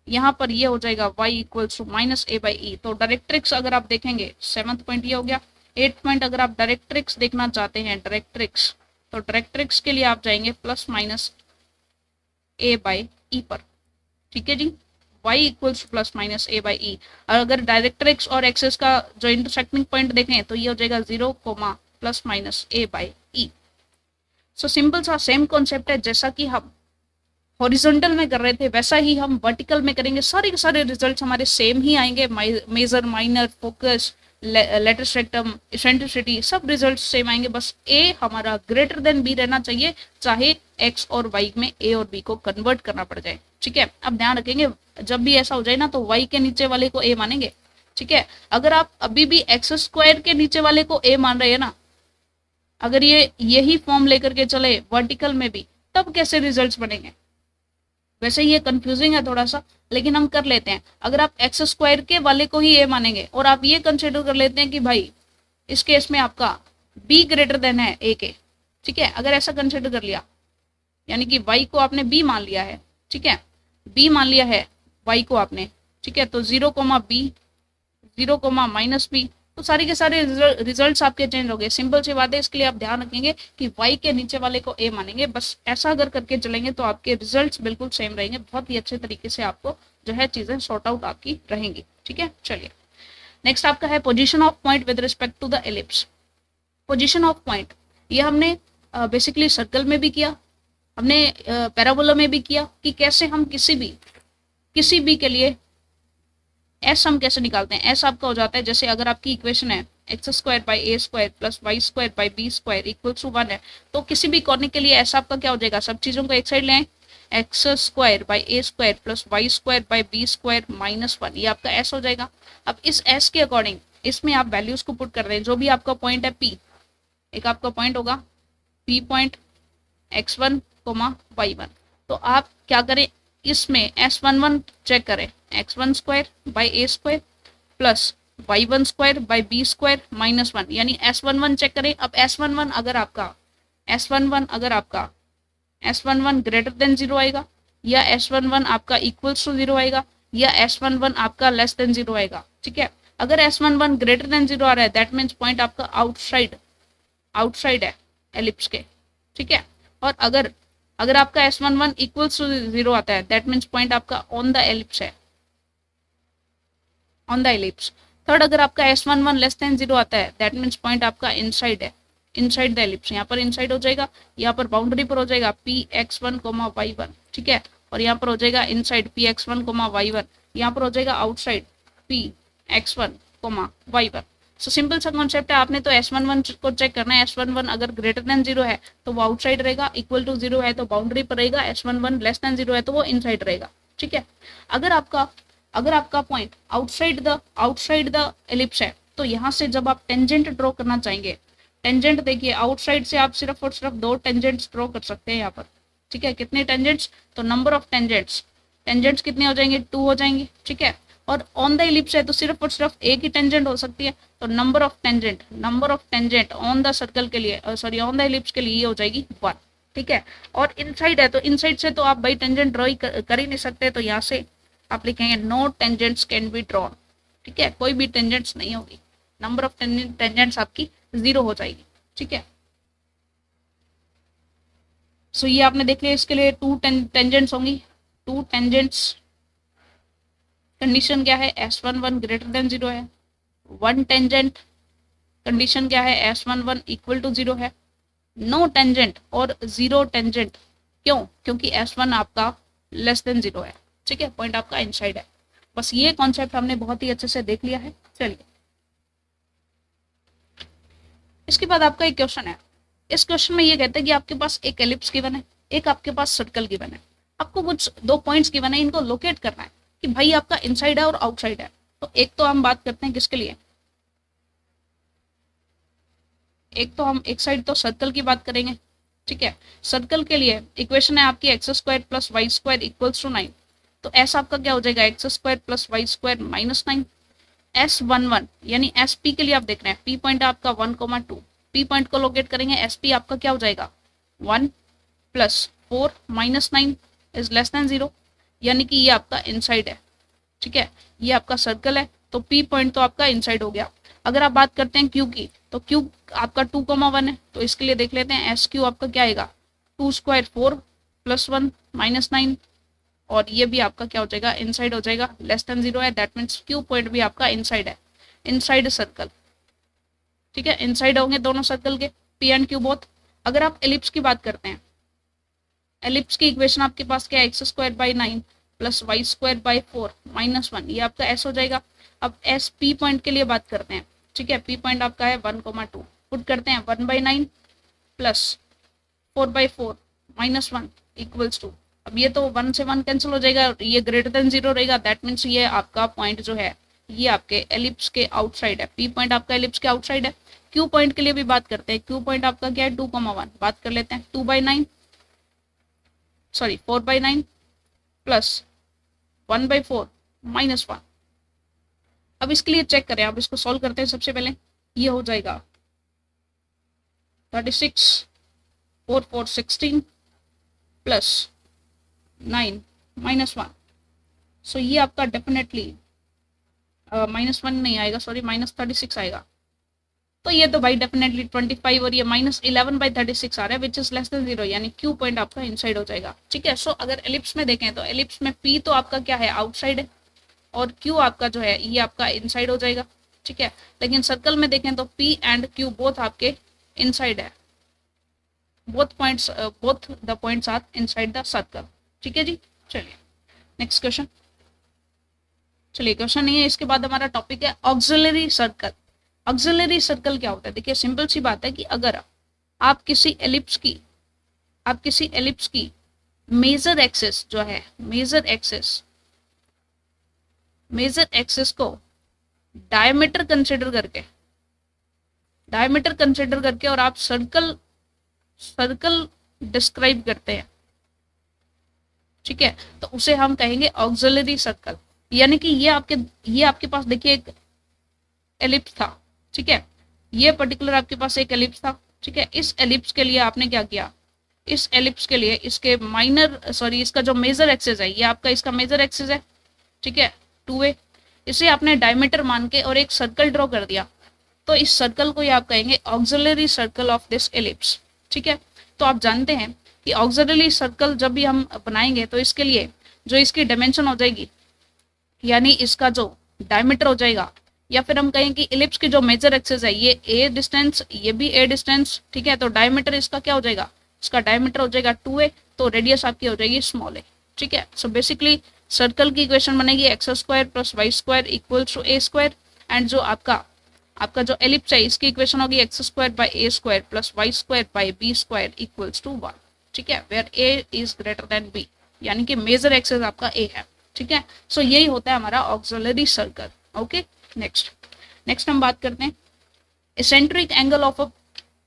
यहाँ पर ये हो जाएगा y equals to minus A by E. तो डायरेक्ट्रिक्स अगर आप देखेंगे, 7th पॉइंट ये हो गया। 8th पॉइंट अगर आप डायरेक्ट्रिक्स देखना चाहते हैं, डायरेक्ट्रिक्स, तो डायरेक्ट्रिक्स के लिए आप जाएंगे plus minus A by E पर, ठीक है जी। y equals plus minus A by E. अगर डायरेक्ट्रिक्स और एक्सिस का जो इंटरसेक्टिंग पॉइंट देखें तो ये हो जाएगा 0, plus minus A by E. So simple सा सेम कॉन्सेप्ट है, जैसा कि हम हॉरिजॉन्टल में कर रहे थे वैसा ही हम वर्टिकल में करेंगे। सारे के सारे रिजल्ट्स हमारे सेम ही आएंगे, major, minor, focus, latus rectum, eccentricity, सब रिजल्ट सेम आएंगे। बस ए हमारा ग्रेटर देन बी रहना चाहिए, चाहे एक्स और वाई में ए और बी को कन्वर्ट करना पड़ जाए, ठीक है। अब ध्यान रखेंगे, जब भी ऐसा हो जाए ना तो वाई के नीचे वाले को ए मानेंगे, ठीक है। अगर आप अभी भी एक्स स्क्वायर के नीचे वाले को ए मान रहे हैं ना, अगर ये यही फॉर्म लेकर के चले वर्टिकल में भी, तब कैसे रिजल्ट्स बनेंगे। वैसे ये कंफ्यूजिंग है थोड़ा सा, लेकिन हम कर लेते हैं। अगर आप एक्स स्क्वायर के वाले को ही ए मानेंगे और आप ये कंसिडर कर लेते हैं कि भाई इस केस में आपका बी ग्रेटर देन है ए के, ठीक है। अगर ऐसा कंसिडर कर लिया, यानी कि वाई को आपने बी मान लिया है, ठीक है, बी मान लिया है वाई को आपने, ठीक है। तो 0, बी, 0, माइनस बी, तो सारे के सारे रिजल्ट्स आपके चेंज हो गए। सिंपल सी बात है, इसके लिए आप ध्यान रखेंगे कि y के नीचे वाले को a मानेंगे। बस ऐसा अगर करके चलेंगे तो आपके रिजल्ट्स बिल्कुल सेम रहेंगे। बहुत ही अच्छे तरीके से आपको जो है चीजें सॉर्ट आउट आपकी रहेंगी, ठीक है। चलिए नेक्स्ट आपका है position of point with respect to the ellipse. Position of point ये हमने बेसिकली सर्कल में भी किया, हमने पैराबोला में भी किया, कि कैसे हम किसी भी के लिए एस हम कैसे निकालते हैं। एस आपका हो जाता है, जैसे अगर आपकी इक्वेशन है X square by A square plus Y square by B square equal to 1 है, तो किसी भी कॉर्नर के लिए एस आपका क्या हो जाएगा, सब चीजों को एक साइड लें, X square by A square plus Y square by B square minus 1, ये आपका एस हो जाएगा। अब इस एस के अकॉर्डिंग इसमें आप वैल्यूज को पुट कर रहे हैं, जो भी आपका पॉइंट है पी, एक आपका पॉइंट होगा पी पॉइंट x1, y1, तो आप क्या करें, इसमें S11 चेक करें, x1 square by A square plus y1 square by B square minus 1, यानी S11 चेक करें। अब S11 अगर आपका S11 ग्रेटर देन 0 आएगा, या S11 आपका इक्वल्स टू 0 आएगा, या S11 आपका लेस देन 0 आएगा, ठीक है। अगर S11 ग्रेटर देन 0 आ रहा है, दैट मीन्स पॉइंट आपका आउटसाइड है एलिप्स के, ठीक है। और अगर आपका S11 इक्वल्स टू 0 आता है, दैट मीन्स पॉइंट आपका ऑन द एलिप्स है, ऑन द एलिप्स। थर्ड, अगर आपका S11 लेस देन 0 आता है, दैट मीन्स पॉइंट आपका इनसाइड है, इनसाइड द एलिप्स। यहाँ पर इनसाइड हो जाएगा, यहाँ पर बाउंड्री पर हो जाएगा px1, y1, ठीक है। और यहाँ पर हो जाएगा इनसाइड px1, y1, यहाँ पर हो जाएगा outside px1, y1। So simple सा कॉन्सेप्ट है, आपने तो S11 को चेक करना है। S11 अगर ग्रेटर देन 0 है तो वो आउटसाइड रहेगा, इक्वल टू 0 है तो बाउंड्री पर रहेगा, S11 लेस देन 0 है तो वो इनसाइड रहेगा, ठीक है। अगर आपका पॉइंट आउटसाइड द एलिप्स है, तो यहाँ से जब आप टेंजेंट ड्रॉ करना चाहेंगे, टेंजेंट देखिए, आउटसाइड से आप सिर्फ और सिर्फ 2 टेंजेंट्स ड्रॉ कर सकते हैं यहाँ पर, ठीक है। कितने टेंजेंट्स, तो नंबर ऑफ टेंजेंट्स कितने हो जाएंगे, 2 हो जाएंगे, ठीक है। और ऑन द एलिप्स है तो सिर्फ और सिर्फ एक ही टेंजेंट हो सकती है, तो number of tangent on the circle के लिए, सॉरी ऑन द एलिप्स के लिए ये हो जाएगी 1, ठीक है। और इनसाइड है तो इनसाइड से तो आप भाई टेंजेंट ड्रॉ कर ही नहीं सकते, तो यहाँ से आप लिखेंगे no tangents can be drawn, ठीक है, कोई भी टेंजेंट्स नहीं होगी, नंबर ऑफ टेंजेंट्स आपकी 0 हो जाएगी, ठीक है। सो ये आपने देख लिया, इसके लिए 2 टेंजेंट्स होंगी, 2 टेंजेंट्स। कंडीशन क्या है, S11 ग्रेटर देन 0 है। 1 टेंजेंट, कंडीशन क्या है, S11 इक्वल टू 0 है। नो टेंजेंट और 0 टेंजेंट, क्यों, क्योंकि S1 आपका लेस देन 0 है, ठीक है, पॉइंट आपका इनसाइड है। बस ये कॉन्सेप्ट हमने बहुत ही अच्छे से देख लिया है। चलिए इसके बाद आपका एक क्वेश्चन है, इस क्वेश्चन में ये कहता है कि आपके पास एक एलिप्स गिवन है, एक आपके पास सर्कल गिवन है। आपको कुछ दो पॉइंट्स गिवन है, इनको लोकेट करना है कि भाई आपका इनसाइड है और आउटसाइड है। तो एक तो हम बात करते हैं किसके लिए, एक तो हम एक साइड तो सर्कल की बात करेंगे, ठीक है। सर्कल के लिए इक्वेशन है आपकी X square plus Y square equals to 9। तो एस आपका क्या हो जाएगा, X square plus Y square minus 9। S11 यानी एस पी के लिए आप देख रहे हैं, पी पॉइंट आपका 1,2, पी पॉइंट को लोकेट करेंगे, एस पी आपका क्या हो जाएगा 1 plus 4 minus 9 is less than 0, यानी कि ये आपका इनसाइड है, ठीक है। ये आपका सर्कल है, तो पी पॉइंट तो आपका इनसाइड हो गया। अगर आप बात करते हैं क्यू की, तो क्यू आपका 2,1 है, तो इसके लिए देख लेते हैं एस क्यू आपका क्या आएगा 2 स्क्वायर 4 प्लस 1 माइनस 9, और ये भी आपका क्या हो जाएगा इनसाइड हो जाएगा, लेस देन 0 है, दैट मीन्स क्यू पॉइंट भी आपका इनसाइड है, इनसाइड सर्कल, ठीक है। इनसाइड होंगे दोनों सर्कल के, पी एंड क्यू बोथ। अगर आप एलिप्स की बात करते हैं, एलिप्स की इक्वेशन आपके पास क्या है, X square by 9 plus Y square by 4 minus 1, ये आपका एस हो जाएगा। अब एस पी पॉइंट के लिए बात करते हैं, ठीक है। पी पॉइंट आपका है 1,2, पुट करते हैं 1/9 प्लस 4/4 माइनस 1 इक्वल्स टू, अब ये तो 1 से 1 कैंसिल हो जाएगा, ये ग्रेटर देन 0 रहेगा, दैट मीन्स ये आपका पॉइंट जो है ये आपके एलिप्स के आउटसाइड है, पी पॉइंट आपका एलिप्स के आउटसाइड है। क्यू पॉइंट के लिए भी बात करते हैं, क्यू पॉइंट आपका क्या है 2,1, बात कर लेते हैं 2/9 सॉरी 4/9 प्लस 1/4 माइनस 1। अब इसके लिए चेक करें, अब इसको सॉल्व करते हैं। सबसे पहले ये हो जाएगा 36 4 4 16 प्लस 9 माइनस 1, सो ये आपका डेफिनेटली माइनस 1 नहीं आएगा, सॉरी माइनस 36 आएगा। तो ये तो भाई डेफिनेटली 25 और ये माइनस 11/36 आ रहा है विच इज लेस देन 0, यानी क्यू पॉइंट आपका इनसाइड हो जाएगा, ठीक है। सो अगर एलिप्स में देखें तो एलिप्स में पी तो आपका क्या है आउटसाइड है, और क्यू आपका जो है ये आपका इनसाइड हो जाएगा, ठीक है। लेकिन सर्कल में देखें तो पी एंड क्यू बोथ आपके इनसाइड है, both the points are inside the circle, ठीक है जी। चलिए नेक्स्ट क्वेश्चन, चलिए क्वेश्चन नहीं है, इसके बाद हमारा टॉपिक है ऑक्सिलरी सर्कल। ऑक्सिलरी सर्कल क्या होता है, देखिए सिंपल सी बात है कि अगर आप किसी एलिप्स की मेजर एक्सिस जो है, मेजर एक्सिस को डायमीटर कंसिडर करके और आप सर्कल डिस्क्राइब करते हैं, ठीक है, तो उसे हम कहेंगे ऑक्सिलरी सर्कल। यानी कि ये आपके पास देखिए एक एलिप्स था, ठीक है, ये पर्टिकुलर आपके पास एक एलिप्स था, ठीक है। इस एलिप्स के लिए आपने क्या किया, इस एलिप्स के लिए इसका जो मेजर एक्सिस है ये आपका इसका मेजर एक्सिस है, ठीक है 2a, इसे आपने डायमीटर मान के और एक सर्कल ड्रॉ कर दिया, तो इस सर्कल को ये आप कहेंगे auxiliary circle of this ellipse, ठीक है। तो आप जानते हैं कि ऑक्सिलरी सर्कल जब भी हम बनाएंगे तो इसके लिए जो इसकी डायमेंशन हो जाएगी, यानी इसका जो डायमीटर हो जाएगा, या फिर हम कहें कि इलिप्स की जो मेजर एक्सिस है ये a डिस्टेंस, ये भी a डिस्टेंस, ठीक है। तो डायमीटर इसका क्या हो जाएगा, इसका डायमीटर हो जाएगा 2a, तो रेडियस आपकी हो जाएगी स्मॉल a, ठीक है। सो बेसिकली सर्कल की इक्वेशन बनेगी X square plus Y square equals to a square, and जो आपका जो एलिप्स है इसकी इक्वेशन होगी X square by a square plus Y square by b square equals to 1, ठीक है, where a is greater than b, यानी कि मेजर एक्सिस आपका a है, ठीक है। सो यही होता है हमारा ऑक्सिलरी सर्कल, ओके। नेक्स्ट हम बात करते हैं eccentric angle of a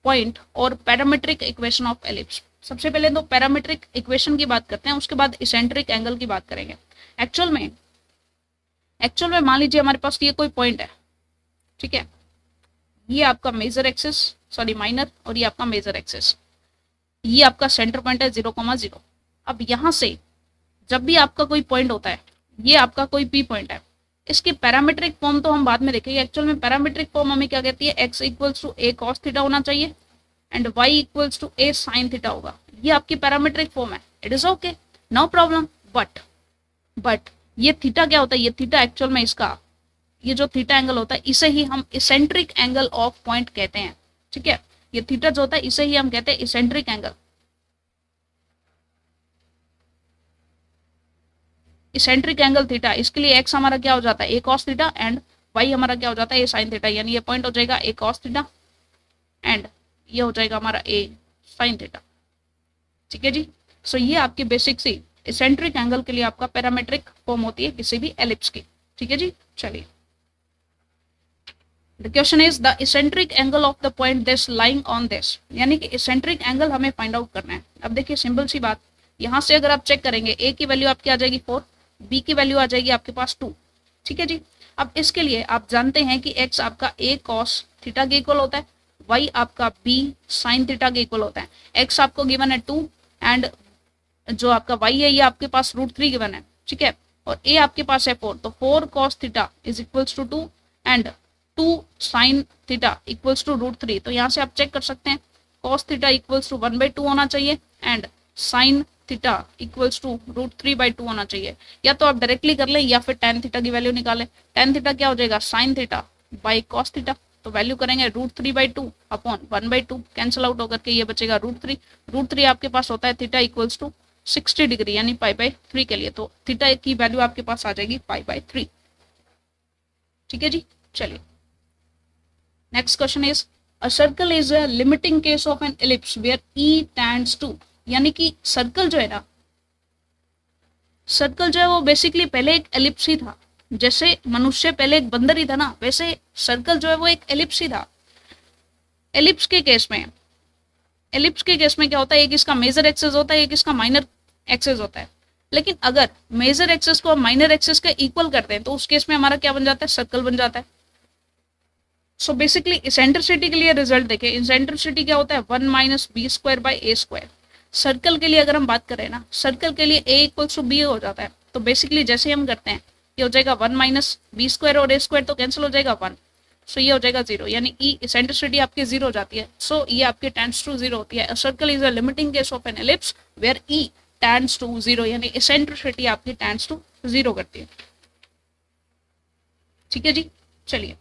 point और पैरामीट्रिक इक्वेशन ऑफ एलिप्स। सबसे पहले तो पैरामीट्रिक इक्वेशन की बात करते हैं, उसके बाद इसेंट्रिक एंगल की बात करेंगे। एक्चुअल में मान लीजिए हमारे पास ये कोई पॉइंट है, ठीक है, ये आपका मेजर एक्सिस सॉरी माइनर, और ये आपका मेजर एक्सिस, ये आपका सेंटर पॉइंट है 0,0। अब यहाँ से जब भी आपका कोई पॉइंट होता है, ये आपका कोई पी पॉइंट है, इसकी पैरामीट्रिक फॉर्म तो हम बाद में देखेंगे। एक्चुअल में पैरामीट्रिक फॉर्म हमें क्या कहती है, x equals to a cos theta होना चाहिए and y equals to a sin theta होगा, ये आपकी पैरामीट्रिक फॉर्म है, it is okay no problem. But ये थीटा क्या होता है, ये थीटा एक्चुअल में इसका ये जो थीटा एंगल होता है इसे ही हम इसेंट्रिक एंगल ऑफ पॉइंट कहते हैं, ठीक है। ये थीटा जो होता है इसे ही हम कहते हैं eccentric angle, eccentric angle theta. इसके लिए x हमारा क्या हो जाता है a cos theta and y हमारा क्या हो जाता है a sin थीटा, यानी ये पॉइंट हो जाएगा a cos थीटा एंड ये हो जाएगा हमारा a sin थीटा, ठीक है जी। सो ये आपकी बेसिक सी इसेंट्रिक एंगल के लिए आपका पैरामेट्रिक फॉर्म होती है किसी भी एलिप्स की। ठीक है जी, चलिए। The question is the eccentric angle of the point this lying on this, यानी कि इसेंट्रिक एंगल हमें फाइंड आउट करना है। अब देखिए सिंपल सी बात, यहां से अगर आप चेक करेंगे ए की वैल्यू आपकी आ जाएगी 4, बी की वैल्यू आ जाएगी आपके पास 2। ठीक है जी। अब इसके लिए आप जानते हैं कि एक्स आपका ए कॉस थीटा के इक्वल होता है, वाई आपका बी साइन थीटा के इक्वल होता है। एक्स आपको गिवन है 2 एंड जो आपका वाई है ये आपके पास √3 गिवन है। ठीक है, और ए आपके पास है 4, तो 4 cos theta is equals to 2 and 2 sin theta equals to √3। तो यहाँ से आप चेक कर सकते हैं cos थीटा इक्वल्स टू 1/2 होना चाहिए and sin theta equals to √3/2 होना चाहिए। या तो आप डायरेक्टली कर लें या फिर tan थीटा की वैल्यू निकालें। tan थीटा क्या हो जाएगा, sin theta by cos theta, तो वैल्यू करेंगे √3/2 अपॉन 1/2, कैंसिल आउट होकर के ये बचेगा √3। √3 आपके पास होता है थीटा इक्वल्स टू 60 डिग्री यानी π/3 के लिए, तो थीटा की वैल्यू आपके पास आ जाएगी π/3। ठीक है जी, चलिए next question is a circle is a limiting case of an ellipse where e tends to, यानी कि सर्कल जो है ना, सर्कल जो है वो बेसिकली पहले एक एलिप्स ही था। जैसे मनुष्य पहले एक बंदर ही था ना, वैसे सर्कल जो है वो एक एलिप्स ही था। एलिप्स के केस में, एलिप्स के केस में क्या होता है, एक इसका मेजर एक्सेस होता है, एक इसका माइनर एक्सेस होता है। लेकिन अगर मेजर एक्सेस को माइनर एक्सेस के इक्वल करते हैं तो उस केस में हमारा क्या बन जाता है, सर्कल बन जाता है। सो बेसिकली इसेंट्रिसिटी के लिए रिजल्ट देखें, इसेंट्रिसिटी क्या होता है 1 - b² सर्कल के लिए अगर हम बात करें ना, सर्कल के लिए a इक्वल्स टू b हो जाता है। तो बेसिकली जैसे ही हम करते हैं ये हो जाएगा 1 - b² और a² तो कैंसिल हो जाएगा 1, सो ये हो जाएगा 0, यानी ई इसेंट्रिसिटी आपकी 0 हो जाती है। सो ये आपके टेंड्स टू 0 होती है। Circle is a limiting case of an ellipse where e tends to 0, यानी इसेंट्रिसिटी आपकी टेंड्स टू 0 करती है। ठीक है जी, चलिए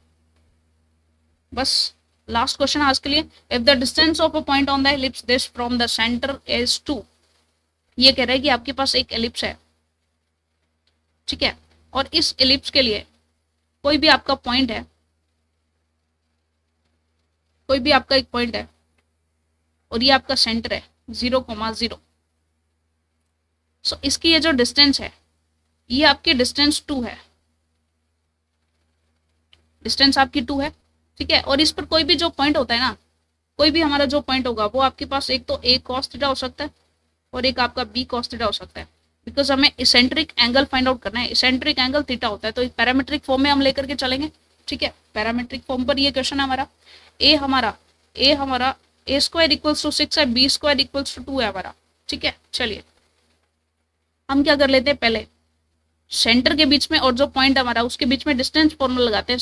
बस लास्ट क्वेश्चन आज के लिए। If the distance of a point on the ellipse this from the centre is 2, ये कह रहा है कि आपके पास एक एलिप्स है। ठीक है, और इस एलिप्स के लिए कोई भी आपका पॉइंट है, कोई भी आपका एक पॉइंट है और ये आपका सेंटर है 0,0। सो इसकी ये जो डिस्टेंस है ये आपकी डिस्टेंस 2 है, डिस्टेंस आपकी 2 है। ठीक है, और इस पर कोई भी जो पॉइंट होता है ना, कोई भी हमारा जो पॉइंट होगा वो आपके पास एक तो a cos थीटा हो सकता है और एक आपका b cos थीटा हो सकता है। बिकॉज हमें इसेंट्रिक एंगल फाइंड आउट करना है, इसेंट्रिक एंगल थीटा होता है, तो एक पैरामीट्रिक फॉर्म में हम लेकर के चलेंगे। ठीक है, पैरामीट्रिक फॉर्म पर ये क्वेश्चन है हमारा। a हमारा a² इक्वल्स टू 6 है, b² इक्वल्स टू 2 है हमारा। ठीक है, चलिए हम क्या कर लेते हैं, पहले सेंटर के बीच में और जो पॉइंट हमारा उसके बीच में डिस्टेंस फॉर्मूला लगाते हैं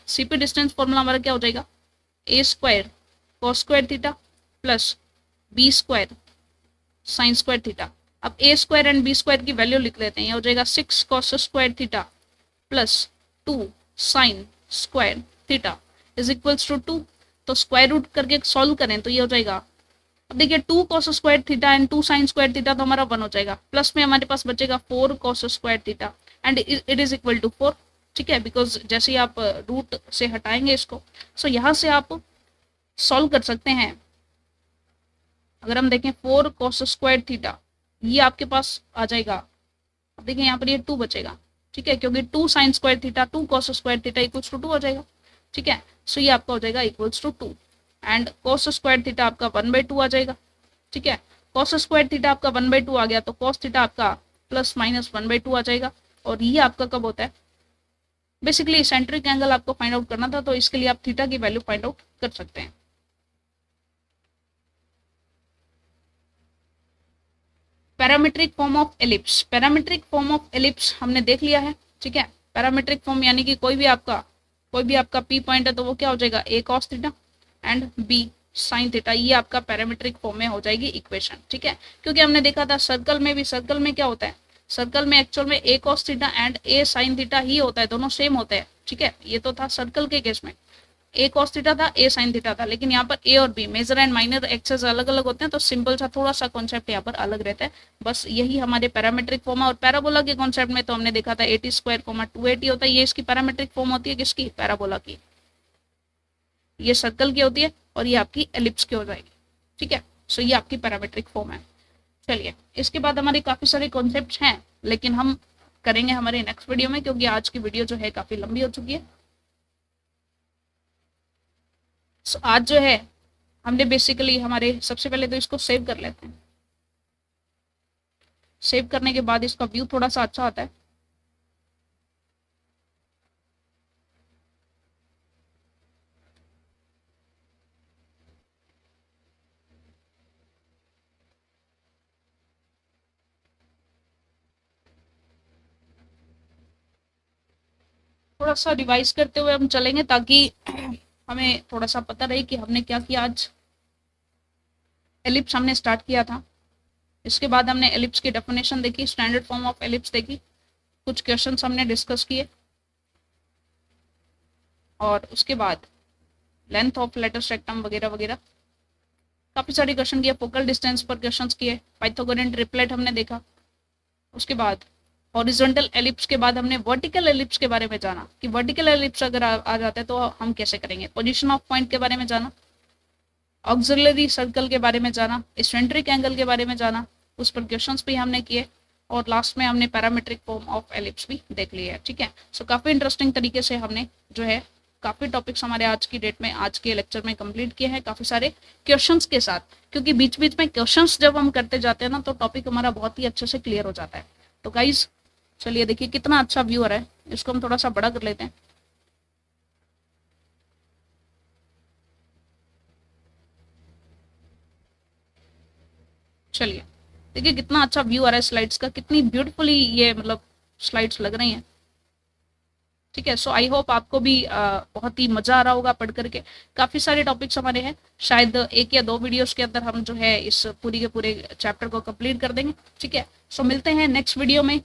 सीपी डिस्टेंस फॉर्मूला हमारा क्या हो जाएगा, a² cos² theta plus b² sin² theta. अब a² एंड b² की वैल्यू लिख लेते हैं, ये हो जाएगा 6 cos² theta plus 2 sin² theta is equals to 2। तो स्क्वायर रूट करके सॉल्व करें तो ये हो जाएगा, अब देखिए 2 cos² theta and 2 sin² theta तो हमारा 1 हो जाएगा, प्लस में हमारे पास बचेगा 4 cos² theta and it is equal to 4। ठीक है, बिकॉज जैसे ही आप रूट से हटाएंगे इसको, सो यहाँ से आप सॉल्व कर सकते हैं। अगर हम देखें 4 cos² थीटा ये आपके पास आ जाएगा, अब देखिए यहाँ पर ये 2 बचेगा। ठीक है, क्योंकि 2 sin² theta 2 cos² theta equals to 2 हो जाएगा। ठीक है, सो ये आपका हो जाएगा equals to 2 and cos² theta आपका 1/2 आ जाएगा। ठीक है, cos² थीटा आपका 1/2 आ गया तो cos थीटा आपका प्लस माइनस 1/2 आ जाएगा। और ये आपका कब होता है, बेसिकली सेंट्रिक एंगल आपको फाइंड आउट करना था, तो इसके लिए आप थीटा की वैल्यू फाइंड आउट कर सकते हैं। Parametric form of ellipse, parametric form of ellipse हमने देख लिया है। ठीक है, पैरामीट्रिक फॉर्म यानी कि कोई भी आपका पी पॉइंट है तो वो क्या हो जाएगा, a cos theta and b sin theta, ये आपका पैरामीट्रिक फॉर्म में हो जाएगी इक्वेशन। ठीक है, क्योंकि हमने देखा था सर्कल में क्या होता है, सर्कल में एक्चुअल में a cos theta and a sin theta ही होता है, दोनों सेम होते हैं। ठीक है, ये तो था सर्कल के केस में a cos थीटा था, a sin थीटा था, लेकिन यहाँ पर a और b major and minor axes अलग अलग होते हैं, तो सिंपल सा थोड़ा सा कॉन्सेप्ट यहाँ पर अलग रहता है। बस यही हमारे पैरामीट्रिक फॉर्म है। और पैराबोला के कॉन्सेप्ट में तो हमने देखा था 80² 280 होता है, ये इसकी पैरामीट्रिक फॉर्म होती है, किसकी, पैराबोला की। ये सर्कल की होती है और ये आपकी एलिप्स की हो जाएगी। ठीक है, सो ये आपकी पैरामीट्रिक फॉर्म है। चलिए, इसके बाद हमारे काफ़ी सारे कॉन्सेप्ट्स हैं, लेकिन हम करेंगे हमारे नेक्स्ट वीडियो में, क्योंकि आज की वीडियो जो है काफ़ी लंबी हो चुकी है। आज जो है हमने बेसिकली हमारे, सबसे पहले तो इसको सेव कर लेते हैं। सेव करने के बाद इसका व्यू थोड़ा सा अच्छा आता है। थोड़ा सा रिवाइज करते हुए हम चलेंगे, ताकि हमें थोड़ा सा पता रहे कि हमने क्या किया आज। एलिप्स हमने स्टार्ट किया था, इसके बाद हमने एलिप्स की डेफिनेशन देखी, स्टैंडर्ड फॉर्म ऑफ एलिप्स देखी, कुछ क्वेश्चंस हमने डिस्कस किए, और उसके बाद लेंथ ऑफ लेटर सेक्टम वगैरह वगैरह काफ़ी सारे क्वेश्चन किए, फोकल डिस्टेंस पर क्वेश्चंस किए, पाइथागोरियन ट्रिपलेट हमने देखा। उसके बाद हॉरिजॉन्टल एलिप्स के बाद हमने वर्टिकल एलिप्स के बारे में जाना, कि वर्टिकल एलिप्स अगर आ जाता है तो हम कैसे करेंगे। पोजीशन ऑफ पॉइंट के बारे में जाना, ऑक्सिलरी सर्कल के बारे में जाना, इसेंट्रिक एंगल के बारे में जाना, उस पर क्वेश्चंस भी हमने किए, और लास्ट में हमने पैरामीट्रिक फॉर्म ऑफ एलिप्स भी देख लिया है। ठीक है, सो काफ़ी इंटरेस्टिंग तरीके से हमने जो है काफ़ी टॉपिक्स हमारे आज की डेट में, आज के लेक्चर में कंप्लीट किए हैं, काफ़ी सारे क्वेश्चंस के साथ, क्योंकि बीच बीच में क्वेश्चंस जब हम करते जाते हैं ना, तो टॉपिक हमारा बहुत ही अच्छे से क्लियर हो जाता है। तो गाइज चलिए, देखिए कितना अच्छा व्यू आ रहा है, इसको हम थोड़ा सा बड़ा कर लेते हैं। चलिए, देखिए कितना अच्छा व्यू आ रहा है स्लाइड्स का, कितनी ब्यूटीफुली ये मतलब स्लाइड्स लग रही हैं। ठीक है, सो आई होप आपको भी बहुत ही मज़ा आ रहा होगा पढ़ करके। काफ़ी सारे टॉपिक्स हमारे हैं, शायद 1 या 2 वीडियोस के अंदर हम जो है इस पूरी के पूरे चैप्टर को कंप्लीट कर देंगे। ठीक है, सो मिलते हैं नेक्स्ट वीडियो में,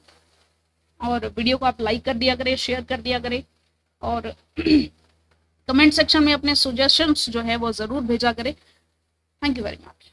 और वीडियो को आप लाइक कर दिया करें, शेयर कर दिया करें, और कमेंट सेक्शन में अपने सजेशंस जो है वो ज़रूर भेजा करें। Thank you very much.